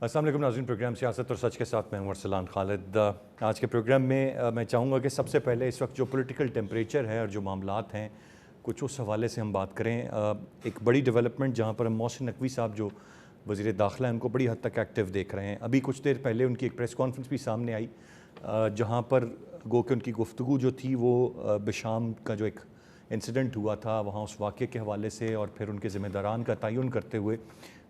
अस्सलाम वालेकुम नाज़रीन, प्रोग्राम सियासत और सच के साथ मैं हूं अरसलान खालिद। आज के प्रोग्राम में मैं चाहूँगा कि सबसे पहले इस वक्त जो पॉलिटिकल टेम्परेचर है और जो मामलात हैं कुछ उस हवाले से हम बात करें। एक बड़ी डेवलपमेंट जहाँ पर हम मोहसिन नकवी साहब जो वज़ीर दाखिला हैं उनको बड़ी हद तक एक्टिव देख रहे हैं। अभी कुछ देर पहले उनकी एक प्रेस कॉन्फ्रेंस भी सामने आई जहाँ पर गो के उनकी गुफ्तगू जो थी वो बिशाम का जो एक इंसिडेंट हुआ था वहाँ उस वाक़े के हवाले से और फिर उनके ज़िम्मेदारान का तयन करते हुए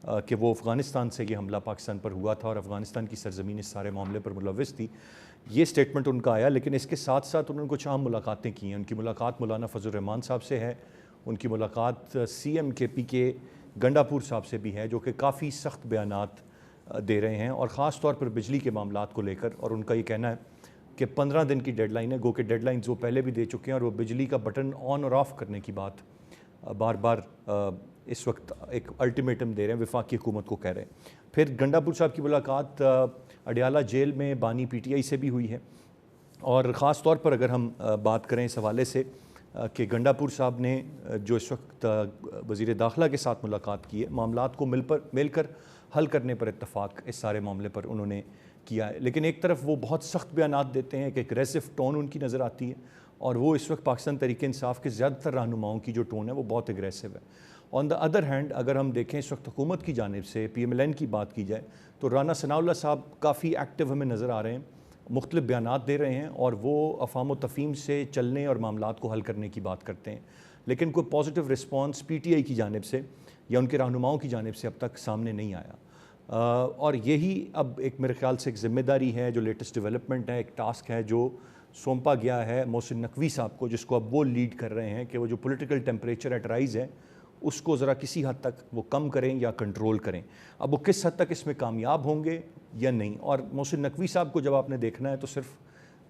कि वो अफ़गानिस्तान से ये हमला पाकिस्तान पर हुआ था और अफ़गानिस्तान की सरज़मीन इस सारे मामले पर मुलव्वस थी। ये स्टेटमेंट उनका आया, लेकिन इसके साथ साथ उन्होंने कुछ अहम मुलाकातें की हैं। उनकी मुलाकात मौलाना फजल रहमान साहब से है, उनकी मुलाकात CMKP के गंडापुर साहब से भी है जो कि काफ़ी सख्त बयानात दे रहे हैं और ख़ास तौर पर बिजली के मामलात को लेकर। और उनका ये कहना है कि 15 दिन की डेडलाइन है, गो के डेडलाइंस वो पहले भी दे चुके हैं और वो बिजली का बटन ऑन और ऑफ़ करने की बात बार बार इस वक्त एक अल्टीमेटम दे रहे हैं, वफाकी हुकूमत को कह रहे हैं। फिर गंडापुर साहब की मुलाकात अडियाला जेल में बानी PTI से भी हुई है और ख़ास तौर पर अगर हम बात करें इस हवाले से कि गंडापुर साहब ने जो इस वक्त वज़ीर दाखिला के साथ मुलाकात की है, मामलात को मिलकर हल करने पर इत्तफ़ाक इस सारे मामले पर उन्होंने किया है। लेकिन एक तरफ वो बहुत सख्त बयानात देते हैं, एक एग्रेसिव टोन उनकी नज़र आती है और वो इस वक्त पाकिस्तान तहरीक इंसाफ के ज़्यादातर रहनुमाओं की जो टोन है वो बहुत एग्रेसिव है। ऑन द अदर हैंड अगर हम देखें इस वक्त हुकूमत की जानिब से PMLN की बात की जाए तो राना सनाउल्लाह साहब काफ़ी एक्टिव हमें नज़र आ रहे हैं, मुख्तलिफ बयानात दे रहे हैं और वो अफ़ाम व तफ़हीम से चलने और मामलात को हल करने की बात करते हैं। लेकिन कोई पॉजिटिव रिस्पॉन्स PTI की जानिब से या उनके रहनुमाओं की जानिब से अब तक सामने नहीं आया। और यही अब एक मेरे ख्याल से एक ज़िम्मेदारी है, जो लेटेस्ट डेवलपमेंट है, एक टास्क है जो सौंपा गया है मोहसिन नकवी साहब को, जिसको अब वो लीड कर रहे हैं कि वो जो पॉलिटिकल टेम्परेचर एट राइज़ है उसको ज़रा किसी हद तक वो कम करें या कंट्रोल करें। अब वो किस हद तक इसमें कामयाब होंगे या नहीं। और मोहसिन नकवी साहब को जब आपने देखना है तो सिर्फ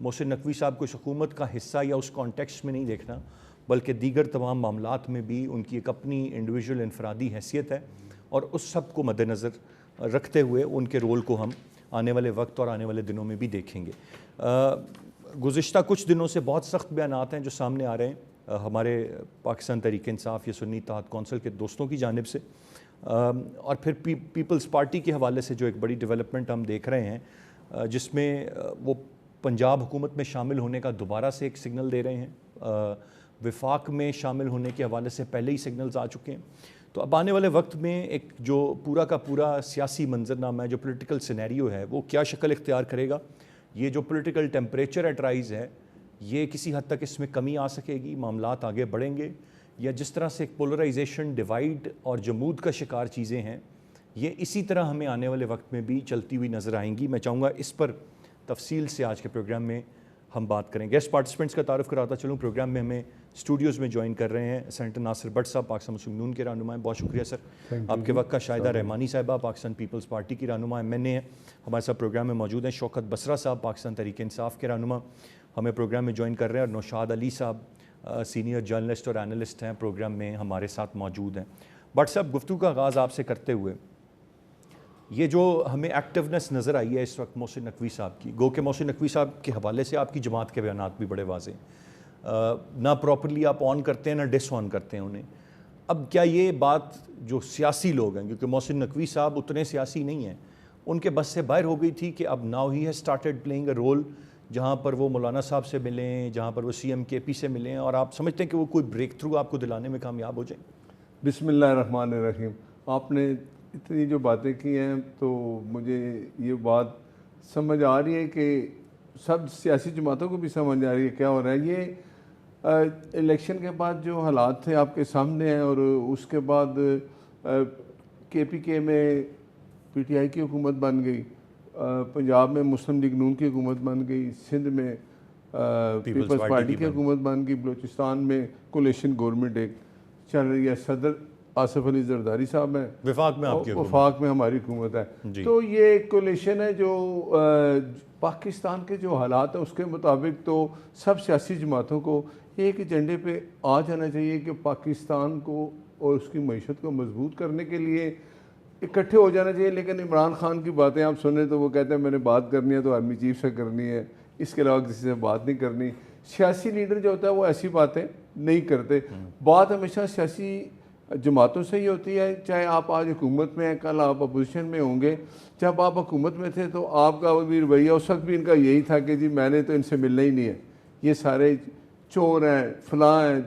मोहसिन नकवी साहब को इस हुकूमत का हिस्सा या उस कॉन्टेक्स्ट में नहीं देखना, बल्कि दीगर तमाम मामलात में भी उनकी एक अपनी इंडिविजुअल इनफरादी हैसियत है और उस सब को मद्देनज़र रखते हुए उनके रोल को हम आने वाले वक्त और आने वाले दिनों में भी देखेंगे। गुज़िश्ता कुछ दिनों से बहुत सख्त बयानात हैं जो सामने आ रहे हैं हमारे पाकिस्तान तहरीक इंसाफ या सुन्नी इत्तेहाद कौंसिल के दोस्तों की जानिब से और फिर पीपल्स पार्टी के हवाले से जो एक बड़ी डेवलपमेंट हम देख रहे हैं जिसमें वो पंजाब हुकूमत में शामिल होने का दोबारा से एक सिग्नल दे रहे हैं। वफाक में शामिल होने के हवाले से पहले ही सिग्नल्स आ चुके हैं। तो अब आने वाले वक्त में एक जो पूरा का पूरा सियासी मंजरनामा है, जो पॉलिटिकल सिनेरियो है, वो क्या शक्ल इख्तियार करेगा। ये जो पॉलिटिकल टेम्परेचर एट राइज़ है ये किसी हद तक इसमें कमी आ सकेगी, मामलात आगे बढ़ेंगे, या जिस तरह से एक पोलराइजेशन, डिवाइड और जमूद का शिकार चीज़ें हैं ये इसी तरह हमें आने वाले वक्त में भी चलती हुई नज़र आएंगी। मैं चाहूँगा इस पर तफसील से आज के प्रोग्राम में हम बात करें। गेस्ट पार्टिसिपेंट्स का तारुफ कराता चलूँ। प्रोग्राम में हमें स्टूडियोज़ में ज्वाइन कर रहे हैं सेनेटर नासिर भट्ट साहब, पाकिस्तान मुस्लिम नून के रहनुमा। बहुत शुक्रिया सर आपके वक्त का। शाहिदा रहमानी साहिबा पाकिस्तान पीपल्स पार्टी की रहनुमा MNA है, हमारे साथ प्रोग्राम में मौजूद हैं। शौकत बसरा साहब पाकिस्तान तहरीक इंसाफ के रहनुमा हमें प्रोग्राम में ज्वाइन कर रहे हैं और नौशाद अली साहब सीनियर जर्नलिस्ट और एनालिस्ट हैं, प्रोग्राम में हमारे साथ मौजूद हैं। बट साहब, गुफ्तगू का आगाज़ आपसे करते हुए ये जो हमें एक्टिवनेस नज़र आई है इस वक्त मोहसिन नकवी साहब की, गो के मोहसिन नकवी साहब के हवाले से आपकी जमात के बयानात भी बड़े वाज़ेह हैं, ना प्रॉपरली आप ऑन करते हैं ना डिस ऑन करते हैं उन्हें। अब क्या ये बात जो सियासी लोग हैं, क्योंकि मोहसिन नकवी साहब उतने सियासी नहीं हैं, उनके बस से बाहर हो गई थी कि अब now he has started playing a role जहाँ पर वो मौलाना साहब से मिलें, जहाँ पर वो CMKP से मिलें, और आप समझते हैं कि वो कोई ब्रेक थ्रू आपको दिलाने में कामयाब हो जाए? बिस्मिल्लाहिर्रहमानिर्रहीम। आपने इतनी जो बातें की हैं तो मुझे ये बात समझ आ रही है कि सब सियासी जमातों को भी समझ आ रही है क्या हो रहा है। ये इलेक्शन के बाद जो हालात थे आपके सामने हैं और उसके बाद KPK में PTI की हुकूमत बन गई, पंजाब में मुस्लिम लीग नून की हुकूमत बन गई, सिंध में पीपल्स पार्टी की हुकूमत बन गई, बलूचिस्तान में कोलेशन गवर्नमेंट एक चल रही है, सदर आसिफ अली जरदारी साहब हैं, वफाक में हमारी हुकूमत है। तो ये एक कोलेशन है जो पाकिस्तान के जो हालात हैं उसके मुताबिक तो सब सियासी जमातों को एक एजेंडे पे आ जाना चाहिए कि पाकिस्तान को और उसकी मईशत को मजबूत करने के लिए इकट्ठे हो जाना चाहिए। लेकिन इमरान खान की बातें आप सुने तो वो कहते हैं मैंने बात करनी है तो आर्मी चीफ से करनी है, इसके अलावा किसी से बात नहीं करनी। सियासी लीडर जो होता है वो ऐसी बातें नहीं करते। बात हमेशा सियासी जमातों से ही होती है। चाहे आप आज हुकूमत में हैं, कल आप अपोजिशन में होंगे। जब आप हुकूमत में थे तो आपका भी रवैया उस वक्त भी इनका यही था कि जी मैंने तो इनसे मिलना ही नहीं है, ये सारे चोर हैं, फलां हैं।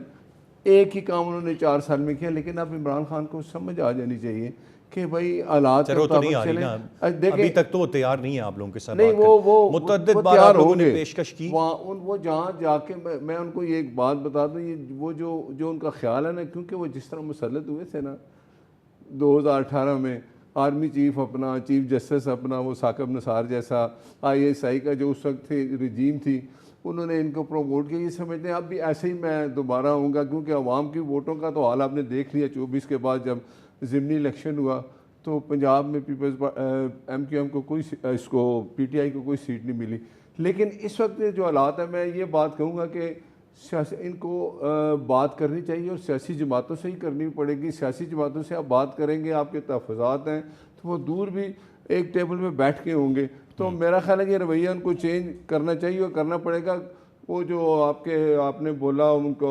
एक ही काम उन्होंने 4 साल में किया। लेकिन अब इमरान खान को समझ आ जानी चाहिए कि भाई हालात के चलो तो नहीं मुताबिक आ रही चले। ना, देखें, अभी तक तो वो तैयार नहीं है आप लोगों के साथ नहीं बात वो करने। वो मुतअद्दिद वो बार तैयार आप लोगों ने होंगे पेशकश की। वहाँ वो जहाँ जाके मैं उनको ये एक बात बता दूँ, ये वो जो उनका ख्याल है ना, क्योंकि वो जिस तरह मुसल्लत हुए थे ना 2018 में, आर्मी चीफ अपना, चीफ जस्टिस अपना, वो साकिब निसार जैसा ISI का जो उस वक्त थे रजीम थी, उन्होंने इनको प्रमोट किया। ये समझते हैं अब भी ऐसे ही मैं दोबारा आऊँगा, क्योंकि अवाम की वोटों का तो हाल आपने देख लिया 24 के बाद जब ज़िमनी इलेक्शन हुआ तो पंजाब में पीपल्स MQM को कोई इसको PTI को कोई सीट नहीं मिली। लेकिन इस वक्त जो हालात है, मैं ये बात कहूँगा कि इनको बात करनी चाहिए और सियासी जमातों से ही करनी पड़ेगी। सियासी जमातों से आप बात करेंगे, आपके तहफ़्फ़ुज़ात हैं तो वो दूर भी एक टेबल में बैठ के होंगे। तो मेरा ख्याल है कि रवैया उनको चेंज करना चाहिए और करना पड़ेगा। वो जो आपने बोला उनको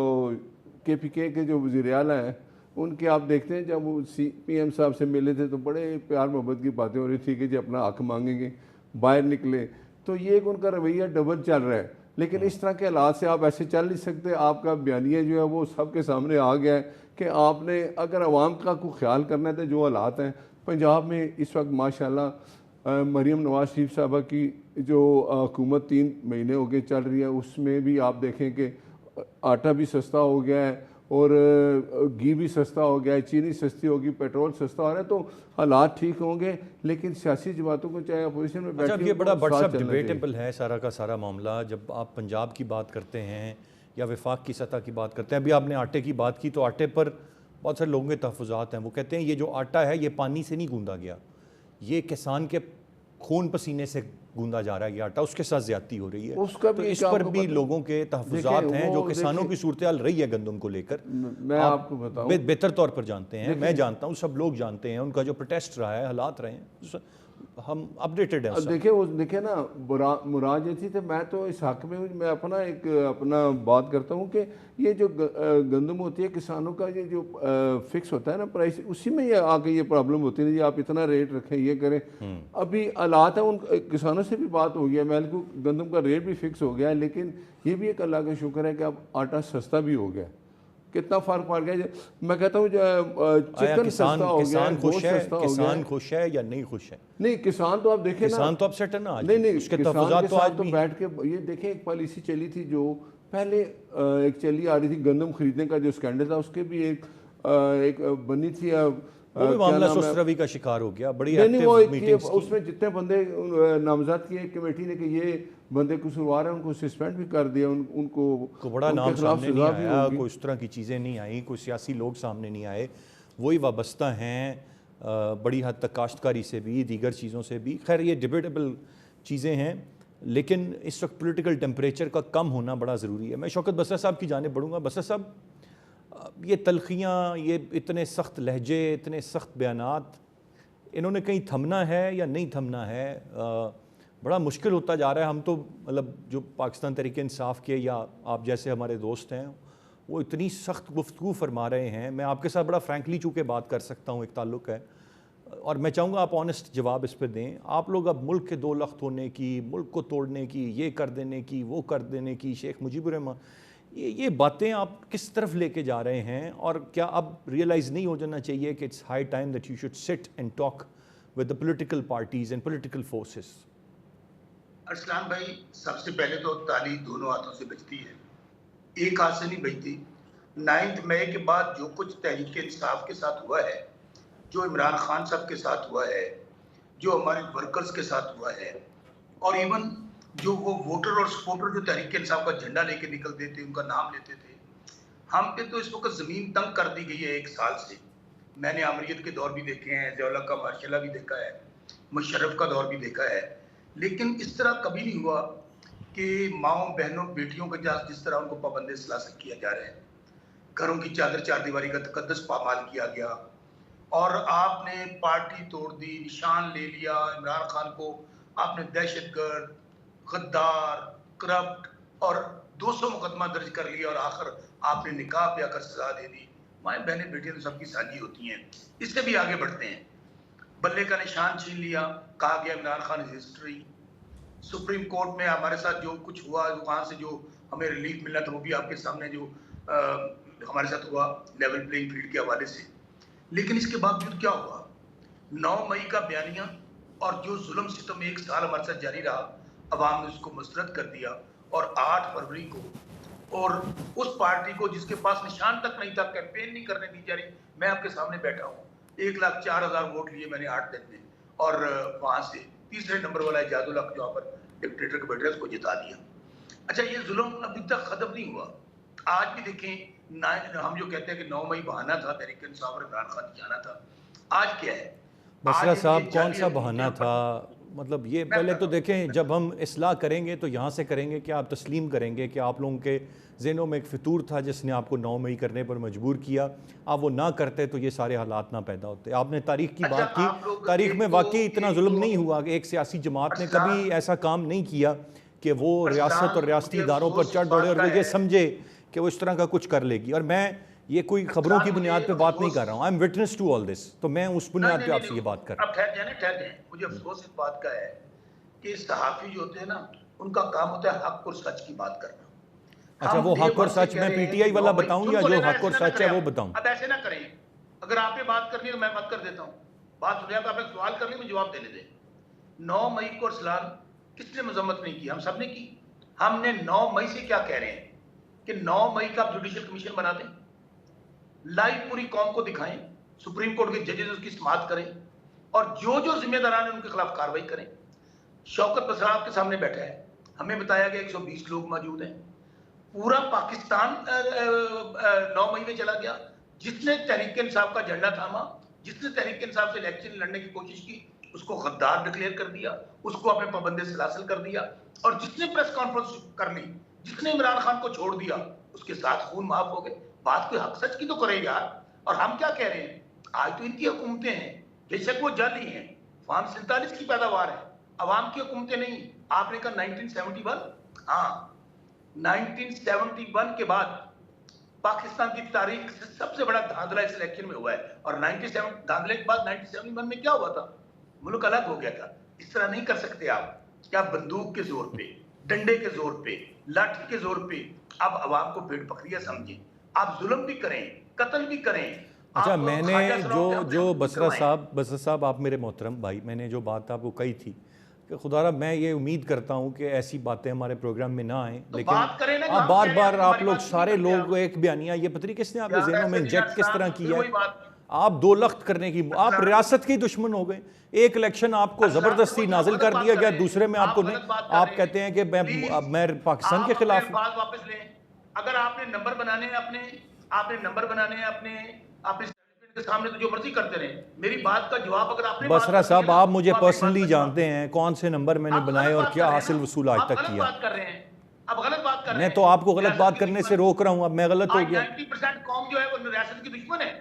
KPK के जो वज़ीर आला हैं, उनके आप देखते हैं जब वो PM साहब से मिले थे तो बड़े प्यार मोहब्बत की बातें हो रही थी कि जी अपना हक मांगेंगे, बाहर निकले। तो ये एक उनका रवैया डबल चल रहा है। लेकिन इस तरह के हालात से आप ऐसे चल नहीं सकते। आपका बयानिया जो है वो सबके सामने आ गया है कि आपने अगर आवाम का कोई ख्याल करना है तो जो हालात हैं पंजाब में इस वक्त माशाल्लाह, मरीम नवाज शरीफ साहबा की जो हुकूमत 3 महीने हो गए चल रही है, उसमें भी आप देखें कि आटा भी सस्ता हो गया है और घी भी सस्ता हो गया है, चीनी सस्ती होगी, पेट्रोल सस्ता हो रहा है। तो हालात ठीक होंगे, लेकिन सियासी जमातों को चाहे अपोजिशन में अच्छा, बैठी ये हो, बड़ा तो व्हाट्सअप साथ चलना चाहिए। डिबेटेबल है सारा का सारा मामला। जब आप पंजाब की बात करते हैं या वफाक की सतह की बात करते हैं, अभी आपने आटे की बात की, तो आटे पर बहुत सारे लोगों के तहफ़्फ़ुज़ात हैं। वो कहते हैं ये जो आटा है ये पानी से नहीं गूंदा गया, ये किसान के खून पसीने से गूंदा जा रहा है ये आटा, उसके साथ ज़्यादती हो रही है। उसका तो भी इस क्या पर आपको भी पता- लोगों के तहफ़्फ़ुज़ात देखिए, हैं, जो वो किसानों देखिए, की सूरत हाल रही है गंदम को लेकर। मैं आप आपको बताऊं, बेहतर तौर पर जानते हैं, मैं देखिए, जानता हूँ, सब लोग जानते हैं, उनका जो प्रोटेस्ट रहा है, हालात रहे हैं, हम अपडेटेड हैं अब उससे। देखिए वो देखिए ना, मुराद ये थी। तो मैं तो इस हक में हूँ, मैं अपना बात करता हूँ कि ये जो गंदम होती है किसानों का, ये जो फिक्स होता है ना प्राइस, उसी में ये आके ये प्रॉब्लम होती है जी आप इतना रेट रखें, ये करें। अभी हालात है, उन किसानों से भी बात हो गया, मैं को गंदम का रेट भी फिक्स हो गया है। लेकिन ये भी एक अल्लाह का शुक्र है कि अब आटा सस्ता भी हो गया। कितना फ़र्क पड़ गया। मैं कहता हूँ आया चिकन सस्ता हो गया है, किसान खुश गोश्त है? सस्ता हो गया किसान है। खुश है या नहीं खुश है? नहीं, किसान तो आप देखें ना, किसान तो अपसेट है ना आज नहीं भी। नहीं, उसके किसान के तहफ़्फ़ुज़ात तो आज साथ तो भी बैठ के ये देखें, एक पॉलिसी चली थी जो पहले एक चली आ रही थी, गंदम खरीदने का जो स्कैंडल था, उसके भी एक बनी थी। वो भी क्या मामला नाम है, सुस्त रवि का शिकार हो गया। बड़ी नहीं वो एक्टिव एक मीटिंग्स की। उसमें जितने बंदे नामजद किए कमेटी ने कि ये बंदे कसूरवार हैं, उनको सस्पेंड भी कर दिया, उनको को बड़ा उनके नाम खिलाफ सामने नहीं सजा भी आया, होगी। कोई इस तरह की चीज़ें नहीं आई, कोई सियासी लोग सामने नहीं आए। वही वाबस्ता हैं बड़ी हद तक काश्तकारी से भी, दीगर चीज़ों से भी। खैर ये डिबेटेबल चीज़ें हैं, लेकिन इस वक्त पॉलिटिकल टेम्परेचर का कम होना बड़ा ज़रूरी है। मैं शौकत बसरा साहब की जानिब बढ़ूँगा। बसरा साहब, ये तलखियाँ, ये इतने सख्त लहजे, इतने सख्त बयानात, इन्होंने कहीं थमना है या नहीं थमना है? बड़ा मुश्किल होता जा रहा है। हम तो मतलब जो पाकिस्तान तहरीक इंसाफ के या आप जैसे हमारे दोस्त हैं, वो इतनी सख्त गुफ्तगू फरमा रहे हैं। मैं आपके साथ बड़ा फ्रैंकली चूँकि बात कर सकता हूँ, एक ताल्लुक़ है, और मैं चाहूँगा आप ऑनेस्ट जवाब इस पर दें। आप लोग अब मुल्क के 2 लख्त होने की, मुल्क को तोड़ने की, ये कर देने की, वो कर देने की, शेख मुजीबुर रहमान, ये बातें आप किस तरफ लेके जा रहे हैं? और क्या अब रियलाइज़ नहीं हो जाना चाहिए कि it's high time that you should sit and talk with the political parties and political forces? Arsalan भाई, सबसे पहले तो ताली दोनों हाथों से बजती है, एक हाथ से नहीं बजती। 9 मई के बाद जो कुछ तहरीक इंसाफ के साथ हुआ है, जो इमरान खान साहब के साथ हुआ है, जो हमारे वर्कर्स के साथ हुआ है, और इवन जो वो वोटर और सपोर्टर जो तहरीक इंसाफ का झंडा लेके निकलते थे, उनका नाम लेते थे, हम पे तो इस वक्त ज़मीन तंग कर दी गई है 1 साल से। मैंने आमरीत के दौर भी देखे हैं, ज़ियाउल्लाह का मार्शला भी देखा है, मुशर्रफ का दौर भी देखा है, लेकिन इस तरह कभी नहीं हुआ कि माओ बहनों बेटियों के जिस तरह उनको पाबंद सलासत किया जा रहा है, घरों की चादर चारदीवारी का तकद्दस पामाल किया गया, और आपने पार्टी तोड़ दी, निशान ले लिया इमरान खान को, आपने दहशतगर्द, गद्दार, करप्ट और 200 मुकदमा दर्ज कर लिया, और आखिर आपने निकाह पे आकर सजा दे दी। माएँ बहनें बेटियां तो सबकी साझी होती हैं। इससे भी आगे बढ़ते हैं, बल्ले का निशान छीन लिया, कहा गया Imran Khan is history. Supreme court में हमारे साथ जो कुछ हुआ, वहां से जो हमें रिलीफ मिला था वो भी आपके सामने जो हमारे साथ हुआ लेवल प्लेइंग फील्ड के हवाले से। लेकिन इसके बावजूद क्या हुआ, 9 मई का बयानिया और जो जुल्म सितम 1 साल हमारे साथ जारी रहा, अवाम ने उसको मुस्तरद कर दिया। और 8 फरवरी को, और उस पार्टी को जिसके पास निशान तक नहीं था, कैंपेन नहीं करने दी जा रही, मैं आपके सामने बैठा हूँ, 1,04,000 वोट लिए मैंने 8 दिन में, और वहां से तीसरे नंबर वाला इजाजुल हक जो पर डिक्टेटर के बैठे उसको जिता दिया। अच्छा, ये जुल्म अभी तक खत्म नहीं हुआ। आज भी देखें, हम जो कहते हैं कि 9 मई बहाना था तहरीक इंसाफ और इमरान खान जाना था, आज क्या है? बसरा आज साहब ये कौन सा जाली बहाना था? मतलब ये मैं पहले तो बताता देखें, जब हम इस्लाह करेंगे तो यहाँ से करेंगे कि आप तस्लीम करेंगे कि आप लोगों के ज़हनों में एक फितूर था जिसने आपको 9 मई करने पर मजबूर किया। आप वो ना करते तो ये सारे हालात ना पैदा होते। आपने तारीख की अच्छा, बात आप की, लोग तारीख में वाकई इतना जुल्म नहीं हुआ कि एक सियासी जमात ने अरसलान कभी ऐसा काम नहीं किया कि वो रियासत और रियासती मुझे इदारों पर अफसोस चढ़ इस दौड़े बात और का वो ये है, समझे कि वो इस तरह का कुछ कर लेगी। और मैं ये कोई खबरों की मुझे बुनियाद पे बात नहीं अफसोस, कर रहा हूँ, I am witness to all this, तो मैं उस बुनियाद पे आपसे ये बात कर रहा हूँ। अब ठहर जाए, ठहर जाए। मुझे अफसोस इस बात का है कि सहाफ़ी जो होते हैं ना, उनका काम होता है हक और सच की बात करना। अच्छा, वो हक और सच मैं पीटीआई वाला बताऊं या जो हक और सच है वो बताऊं? अब ऐसे ना करें, अगर आपने बात करनी है तो मैं बात कर देता हूँ। बात सुनिए, आपने सवाल कर लिया, मैं जवाब देने दे। 9 मई को अरसलान किसने मजम्मत नहीं की? हम सब ने की। हमने 9 मई से क्या कह रहे हैं कि 9 मई का आप जुडिशियल कमीशन बना दें, लाइव पूरी कौम को दिखाएं, सुप्रीम कोर्ट के जजेस उसकी समाअत करें, और जो जो जिम्मेदारान है उनके खिलाफ कार्रवाई करें। शौकत बसरा आपके सामने बैठा है, हमें बताया गया 120 लोग मौजूद हैं। पूरा पाकिस्तान 9 मई में चला गया। जिसने तहरीक इंसाफ का झंडा थामा, जिसने तहरीक इंसाफ से इलेक्शन लड़ने की कोशिश की, उसको गद्दार डिक्लेयर कर दिया, उसको अपने पाबंदे से हासिल कर दिया। और जिसने प्रेस कॉन्फ्रेंस कर ली, जिसने इमरान खान को छोड़ दिया, उसके साथ खून माफ हो गए। बात कोई हक सच की तो करे यार। और हम क्या कह रहे हैं, आज तो इनकी हुकूमतें हैं, बेशक वो जाली हैं, फार्म 47 की पैदावार है, अवाम की हुकूमतें नहीं। आपने कहा 1971, हाँ, 1971 के बाद पाकिस्तान की तारीख से सबसे बड़ा धांधला इस इलेक्शन में हुआ है। और 97 धांधले के बाद 1971 में क्या हुआ था? मुल्क अलग हो गया था। इस तरह नहीं कर सकते आप कि आप बंदूक के जोर पे, डंडे के जोर पे, लाठी के जोर पे आप अवाम को भेड़ बकरियां समझें। आप जुल्म भी करें, कत्ल भी करें। अच्छा, आप मैंने ख्वाजा जो सलाम पे जो हमले बसरा साहब आप मेरे मोहतरम भाई, मैंने जो बात आपको कही थी कि खुदारा मैं ये उम्मीद करता हूँ कि ऐसी बातें हमारे प्रोग्राम में ना आएँ, तो लेकिन बात करें ना, जो आप हम बार कह रहे बार हैं, आप हमारी लोग बात नहीं सारे करते लोग आप। एक बयानिया, ये पता नहीं किसने आपके यार जहनों में ऐसे इंजेक्ट किस तरह फिर किया वही है। बात। आप दो लख्त करने की, आप रियासत के दुश्मन हो गए। एक इलेक्शन आपको अरसलान, ज़बरदस्ती फिर वो नाजिल गलत कर बात दिया कर गया, रहे हैं। दूसरे में आप आपको नहीं। गलत बात कर आप रहे हैं। कहते हैं कि प्लीज, मैं पाकिस्तान के आप अपने खिलाफ हूँ। अल्फाज वापस लें। अगर आपने नंबर बनाने हैं अपने, अपने सर्टिफिकेट के सामने, तो जो मर्जी करते रहे। मेरी बात का जवाब अगर आपने बात बसरा करनी है साहब, ना, आप मुझे तो आप मेरी बात पर्सनली का जवाब जानते हैं कौन से नंबर मैंने आप बनाए गलत और बात क्या कर रहे हैं हासिल ना। वसूल आज आप तक गलत किया। बात कर रहे हैं, आप गलत बात कर रहे मैं हैं। तो आपको गलत रियासत बात की करने से दुश्मन, रोक रहा हूँ, अब मैं गलत हो आज गया। 90% कौम जो है वो रियासत की दुश्मन है।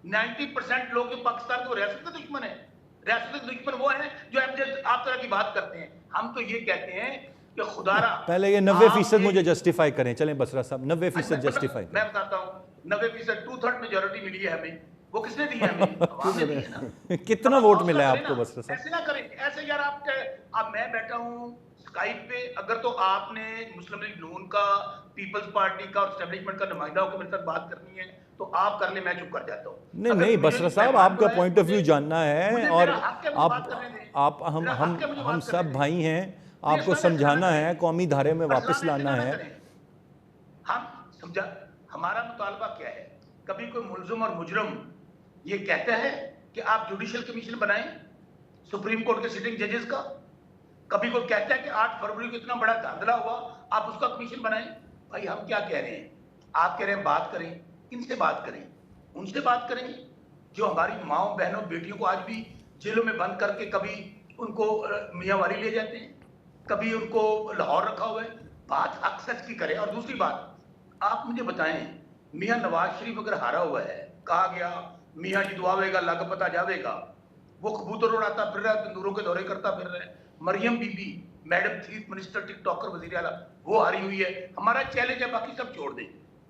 90% लोग जो पाकिस्तान के, वो रियासत का दुश्मन है। रियासत के दुश्मन वो है जो आप तरह की बात करते हैं। हम तो ये कहते हैं कि खुदारा, पहले ये 90% मुझे जस्टिफाई करें। चलें बसरा साहब, 90% जस्टिफाई मैं करें। बताता हूँ, 90% 2/3 मेजोरिटी मिली है हमें। वो किसने दी है? हमें अवाम ने दी है ना। कितना अब वोट हौसला मिला है करें आपको ना, बसरा साहब? ऐसे ना करें। ऐसे यार आप मैं बैठा हूँ स्काइप पे, अगर तो आपने मुस्लिम लीग नून का, पीपल्स पार्टी का और एस्टेब्लिशमेंट का नुमाइंदा होकर मेरे साथ बात करनी है तो आप कर ले, मैं चुप कर जाता हूँ। नहीं नहीं बसरा साहब, आपका पॉइंट ऑफ व्यू जानना है, और मेरा हक है मुझे बात करने दें। आप मेरा हक है मुझे हम बात सब करने दें। भाई हैं, नहीं, आपको इस्लाम ऐसे ना समझाना करें। है, कौमी धारे में वापस इस्लाम ऐसे लाना ना है। करें। हम समझा, हमारा मुतालबा क्या है? कभी कोई मुल्जिम और मुजरम ये कहता है कि आप जुडिशियल कमीशन बनाएं सुप्रीम कोर्ट के सिटिंग जजेस का? कभी कोई कहता है कि 8 फरवरी को इतना बड़ा धांधला हुआ, आप उसका कमीशन बनाएं? भाई हम क्या कह रहे हैं? आप कह रहे हैं बात करें, किनसे बात करें? उनसे बात करें जो हमारी माओ बहनों बेटियों को आज भी जेलों में बंद करके, कभी उनको मियांवारी ले जाते हैं, कभी उनको लाहौर रखा हुआ है। बात हक सच की करें। और दूसरी बात, आप मुझे बताएं, मियां नवाज शरीफ अगर हारा हुआ है, कहा गया मियां जी दुआवेगा लग पता जावेगा, वो कबूतर उड़ाता फिर रहा है, तंदूरों के दौरे करता फिर रहा है। मरियम बीबी, मैडम चीफ मिनिस्टर, टिकटॉकर, वजीर आला, वो हारी हुई है। हमारा चैलेंज है, बाकी सब छोड़ दें,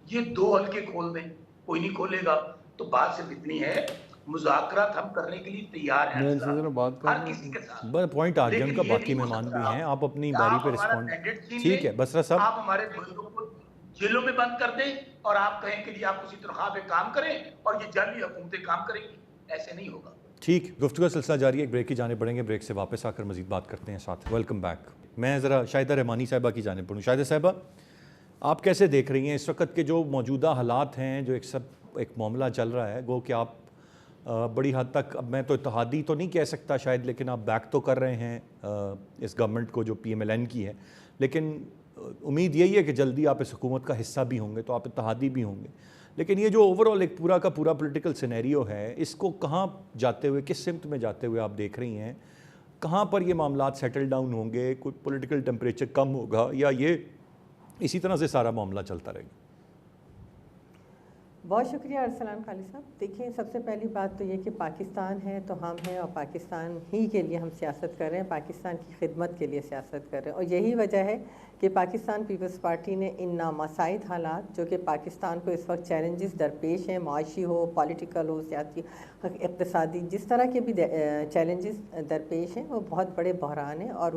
ये 2 हल्के खोल दें, कोई नहीं खोलेगा। तो बात सिर्फ इतनी है, मुज़ाकरात हम करने के लिए तैयार हैं मैं इनसे अरसलान, ज़रा बात कर हर रहा किसी हूँ। के साथ। बस पॉइंट आ गया लेकिन उनका, ये बाकी नहीं हो मेहमान भी सकता हैं, आप अपनी कि बारी आप पे हमारा रिस्पॉन्ड। मैंडेट छीन ठीक लें, है बसरा साहब। आप हमारे बंदों को जेलों में बंद कर दें और आप कहें कि जी आप उसी तनख्वाह पे काम करें और ये जाली हुकूमतें काम करेंगी। ऐसे नहीं होगा। ठीक, गुफ्तगू का सिलसिला जारी है, एक ब्रेक की जाने पड़ेंगे, ब्रेक से वापस आकर मजीद बात करते हैं साथ। Welcome back. मैं ज़रा शाहिदा रहमानी साहिबा की जाने पड़ूँ। शाहिदा साहिबा, आप कैसे देख रही हैं इस वक्त के जो मौजूदा हालात हैं, जो एक मामला चल रहा है, गो कि आप बड़ी हद तक, अब मैं तो इत्तेहादी तो नहीं कह सकता शायद, लेकिन आप बैक तो कर रहे हैं इस गवर्नमेंट को जो PMLN की है, लेकिन उम्मीद यही है कि जल्दी आप इस हुकूमत का हिस्सा भी होंगे, तो आप इत्तेहादी भी होंगे। लेकिन ये जो ओवरऑल एक पूरा का पूरा पॉलिटिकल सिनेरियो है, इसको कहाँ जाते हुए, किस सिमत में जाते हुए आप देख रही हैं? कहाँ पर ये मामलात सेटल डाउन होंगे, कोई पॉलिटिकल टेम्परेचर कम होगा, या ये इसी तरह से सारा मामला चलता रहेगा? बहुत शुक्रिया अरसलान खालिद साहब। देखिए, सबसे पहली बात तो ये कि पाकिस्तान है तो हम हैं, और पाकिस्तान ही के लिए हम सियासत कर रहे हैं, पाकिस्तान की खिदमत के लिए सियासत कर रहे हैं। और यही वजह है कि पाकिस्तान पीपल्स पार्टी ने इन नामसाइद हालात जो कि पाकिस्तान को इस वक्त चैलेंजेस दरपेश हैं, माशी हो, पॉलिटिकल हो, सियासी, इक़्तिसादी, जिस तरह के भी चैलेंजेस दरपेश हैं, वो बहुत बड़े बहरान हैं, और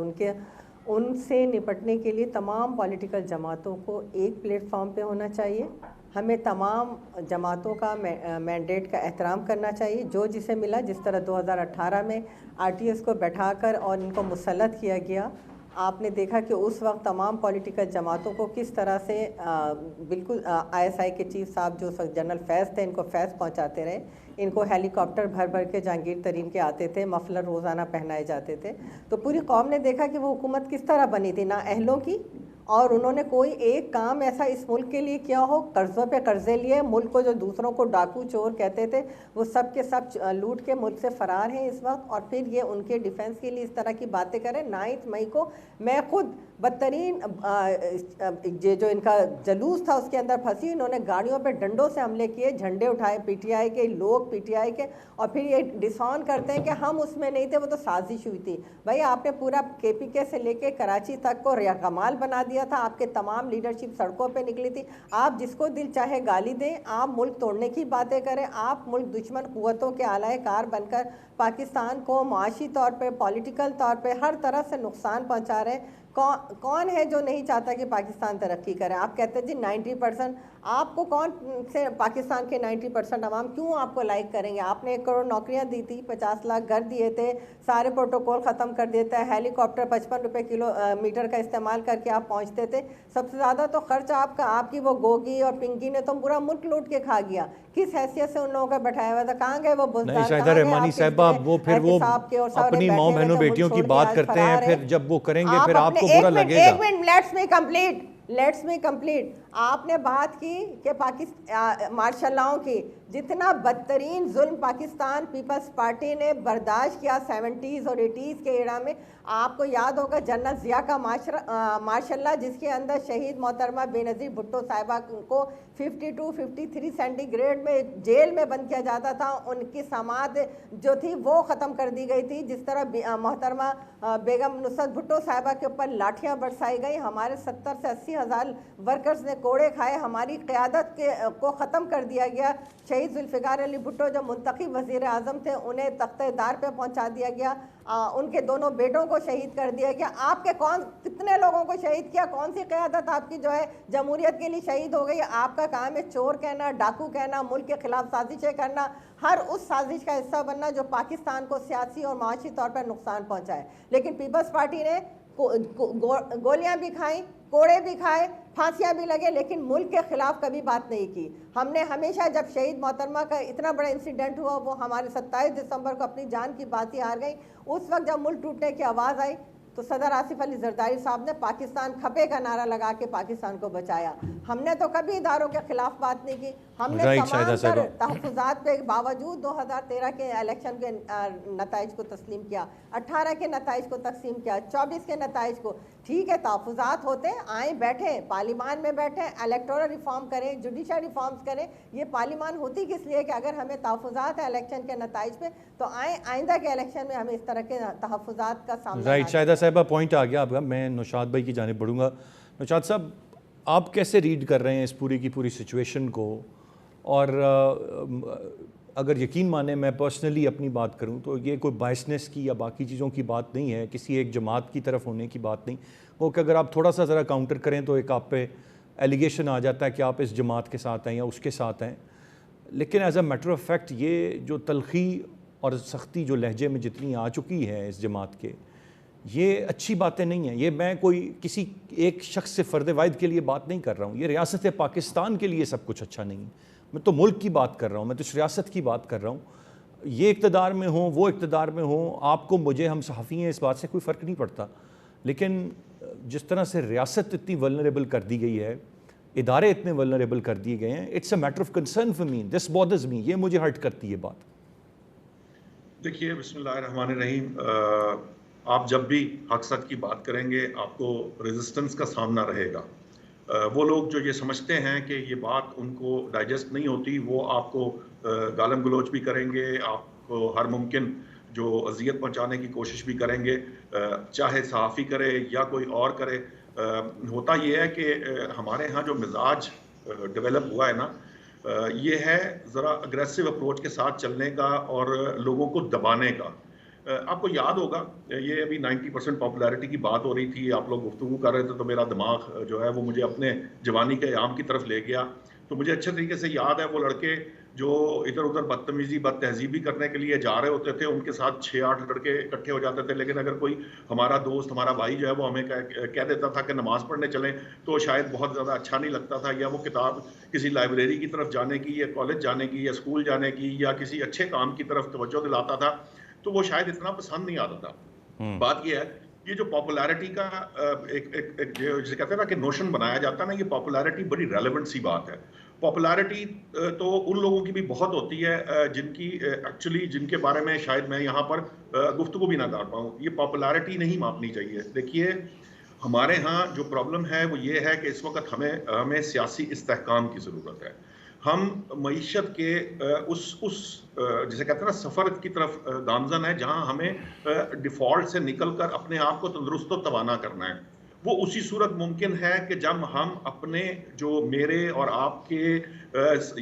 उनसे निपटने के लिए तमाम पॉलिटिकल जमातों को एक प्लेटफॉर्म पे होना चाहिए। हमें तमाम जमातों का मैंडेट का एहतराम करना चाहिए। जो जिसे मिला, जिस तरह 2018 में RTS को बैठाकर और इनको मुसल्लत किया गया, आपने देखा कि उस वक्त तमाम पॉलिटिकल जमातों को किस तरह से बिल्कुल ISI के चीफ साहब जो उस वक्त जनरल फैज़ थे, इनको फैज़ पहुंचाते रहे। इनको हेलीकॉप्टर भर भर के जहांगीर तरीन के आते थे, मफलर रोज़ाना पहनाए जाते थे। तो पूरी कौम ने देखा कि वो हुकूमत किस तरह बनी थी, ना अहलों की, और उन्होंने कोई एक काम ऐसा इस मुल्क के लिए किया हो। कर्ज़ों पे कर्ज़े लिए, मुल्क को जो दूसरों को डाकू चोर कहते थे, वो सब के सब लूट के मुल्क से फ़रार हैं इस वक्त। और फिर ये उनके डिफेंस के लिए इस तरह की बातें करें। 9 मई को मैं खुद बदतरीन जो इनका जलूस था उसके अंदर फंसी। इन्होंने गाड़ियों पे डंडों से हमले किए, झंडे उठाए PTI के लोग, PTI के, और फिर ये डिसऑन करते हैं कि हम उसमें नहीं थे, वो तो साजिश हुई थी। भाई, आपने पूरा KPK से लेके कराची तक को कमाल बना दिया था। आपके तमाम लीडरशिप सड़कों पे निकली थी। आप जिसको दिल चाहे गाली दें, आप मुल्क तोड़ने की बातें करें, आप मुल्क दुश्मन कुव्वतों के आलाए कार बनकर पाकिस्तान को माशी तौर पे, पॉलिटिकल तौर पे हर तरह से नुकसान पहुंचा रहे हैं। कौन है जो नहीं चाहता कि पाकिस्तान तरक्की करे? आप कहते हैं जी 90%, आपको कौन से पाकिस्तान के 90% अवाम क्यों आपको लाइक करेंगे? आपने 1 करोड़ नौकरियां दी थी, 50 लाख घर दिए थे, सारे प्रोटोकॉल ख़त्म कर देता है, हेलीकॉप्टर 55 रुपये किलोमीटर का इस्तेमाल करके आप पहुंचते थे। सबसे ज़्यादा तो खर्च आपकी वो गोगी और पिंकी ने तो पूरा मुल्क लूट के खा गया। किस हैसियत से उन लोगों का बैठाया हुआ था? कहाँ गए वो बुज़दार? शाहिदा रहमानी साहिबा, वो फिर वो अपनी माँ बहनों बेटियों की बात करते हैं, फिर जब वो करेंगे फिर आपको बुरा लगेगा। एक मिनट, लेट्स मी कंप्लीट। आपने बात की कि पाकिस्तान मार्शल की, जितना बदतरीन जुल्म पाकिस्तान पीपल्स पार्टी ने बर्दाश्त किया 70s और 80s के एरा में। आपको याद होगा जनरल ज़िया का मार्शल, जिसके अंदर शहीद मोहतरमा बेनज़ीर भुट्टो साहिबा को 52-53 सेंटीग्रेड में जेल में बंद किया जाता था। उनकी समात जो थी वो ख़त्म कर दी गई थी। जिस तरह मोहतरमा बेगम नुसरत भुट्टो साहिबा के ऊपर लाठियाँ बरसाई गई, हमारे 70 से 80 हज़ार वर्कर्स ने कोड़े खाए, हमारी क़यादत को ख़त्म कर दिया गया। शहीद जुल्फ़िकार अली भुट्टो जो मुंतखब वज़ीर आज़म थे, उन्हें तख्ते-दार पे पहुंचा दिया गया। उनके दोनों बेटों को शहीद कर दिया गया। आपके कितने लोगों को शहीद किया? कौन सी क़यादत आपकी जो है जमहूरियत के लिए शहीद हो गई? आपका काम है चोर कहना, डाकू कहना, मुल्क के खिलाफ साजिशें करना, हर उस साजिश का हिस्सा बनना जो पाकिस्तान को सियासी और माशी तौर पर नुकसान पहुँचाए। लेकिन पीपल्स पार्टी ने गोलियां भी खाई, कोड़े भी खाए, फांसियां भी लगे, लेकिन मुल्क के खिलाफ कभी बात नहीं की। हमने हमेशा, जब शहीद मोहतरमा का इतना बड़ा इंसिडेंट हुआ, वो हमारे 27 दिसंबर को अपनी जान की बाजी हार गई, उस वक्त जब मुल्क टूटने की आवाज़ आई तो सदर आसिफ अली जरदारी साहब ने पाकिस्तान खपे का नारा लगा के पाकिस्तान को बचाया। हमने तो कभी इदारों के खिलाफ बात नहीं की। हमने तमाम तहफ़्फ़ुज़ात के बावजूद 2013 के इलेक्शन के नताइज को तस्लीम किया, 18 के नताइज को तस्लीम किया, 24 के नताइज को। ठीक है, तहफ़्फ़ुज़ात होते, आए बैठे पार्लिमान में बैठे, इलेक्टोरल रिफॉर्म करें, जुडिशल रिफॉर्म्स करें। ये पार्लिमान होती किस लिए कि अगर हमें तहफ़्फ़ुज़ात है इलेक्शन के नताइज पे, तो आइंदा के इलेक्शन में हमें इस तरह के तहफ़्फ़ुज़ात का सामना। राइट शाहिदा साहिबा, पॉइंट आ गया। अब मैं नौशाद भाई की जानिब बढ़ूँगा। नौशाद साहब, आप कैसे रीड कर रहे हैं इस पूरी की पूरी सिचुएशन को, और अगर यकीन माने, मैं पर्सनली अपनी बात करूं तो ये कोई बायसनेस की या बाकी चीज़ों की बात नहीं है, किसी एक जमात की तरफ होने की बात नहीं। वो कि अगर आप थोड़ा सा ज़रा काउंटर करें तो एक आप पे एलिगेशन आ जाता है कि आप इस जमात के साथ हैं या उसके साथ हैं। लेकिन as a matter of fact ये जो तलखी और सख्ती जो लहजे में जितनी आ चुकी है इस जमात के, ये अच्छी बातें नहीं हैं। ये मैं कोई किसी एक शख्स से फ़र्द वाहिद के लिए बात नहीं कर रहा हूँ, ये रियासत पाकिस्तान के लिए सब कुछ अच्छा नहीं है। मैं तो मुल्क की बात कर रहा हूँ, मैं तो इस रियासत की बात कर रहा हूँ। ये इक़्तिदार में हो, वो इक़्तिदार में हो, आपको मुझे, हम सहाफ़ी हैं, इस बात से कोई फ़र्क नहीं पड़ता। लेकिन जिस तरह से रियासत इतनी वल्नरेबल कर दी गई है, इदारे इतने वल्नरेबल कर दिए गए हैं, it's a matter of concern for me, this bothers me, ये मुझे हर्ट करती है बात। देखिए, बिस्मिल्लाहिर्रहमानिर्रहीम, आप जब भी हक सच की बात करेंगे आपको रेजिस्टेंस का सामना रहेगा। वो लोग जो ये समझते हैं कि ये बात उनको डाइजेस्ट नहीं होती, वो आपको गालम गलोच भी करेंगे, आपको हर मुमकिन जो अजियत पहुंचाने की कोशिश भी करेंगे, चाहे सहाफ़ी करे या कोई और करे। होता ये है कि हमारे यहाँ जो मिजाज डेवलप हुआ है ना, ये है ज़रा अग्रेसिव अप्रोच के साथ चलने का और लोगों को दबाने का। आपको याद होगा, ये अभी 90% पॉपुलैरिटी की बात हो रही थी, आप लोग गुफ्तगू कर रहे थे, तो मेरा दिमाग जो है वो मुझे अपने जवानी के आयाम की तरफ ले गया। तो मुझे अच्छे तरीके से याद है वो लड़के जो इधर उधर बदतमीजी बदतहजीबी करने के लिए जा रहे होते थे, उनके साथ 6-8 लड़के इकट्ठे हो जाते थे। लेकिन अगर कोई हमारा दोस्त, हमारा भाई जो है वो हमें कह देता था कि नमाज़ पढ़ने चलें, तो शायद बहुत ज़्यादा अच्छा नहीं लगता था, या वो किताब किसी लाइब्रेरी की तरफ जाने की या कॉलेज जाने की या स्कूल जाने की या किसी अच्छे काम की तरफ तवज्जो दिलाता था, तो वो शायद इतना पसंद नहीं आता था। बात ये है, ये जो पॉपुलैरिटी का एक जिसे कहते हैं ना कि नोशन बनाया जाता है ना, ये पॉपुलैरिटी बड़ी रेलेवेंट सी बात है। पॉपुलैरिटी तो उन लोगों की भी बहुत होती है जिनकी एक्चुअली जिनके बारे में शायद मैं यहाँ पर गुफ्तगू भी ना कर पाऊँ। ये पॉपुलैरिटी नहीं मापनी चाहिए। देखिए, हमारे यहाँ जो प्रॉब्लम है वो ये है कि इस वक्त हमें सियासी इस्तेहकाम की ज़रूरत है। हम मईशत के जिसे कहते हैं ना सफ़र की तरफ गामजन है, जहाँ हमें डिफ़ॉल्ट से निकल कर अपने आप को तंदुरुस्त और तवाना करना है। वो उसी सूरत मुमकिन है कि जब हम अपने जो मेरे और आपके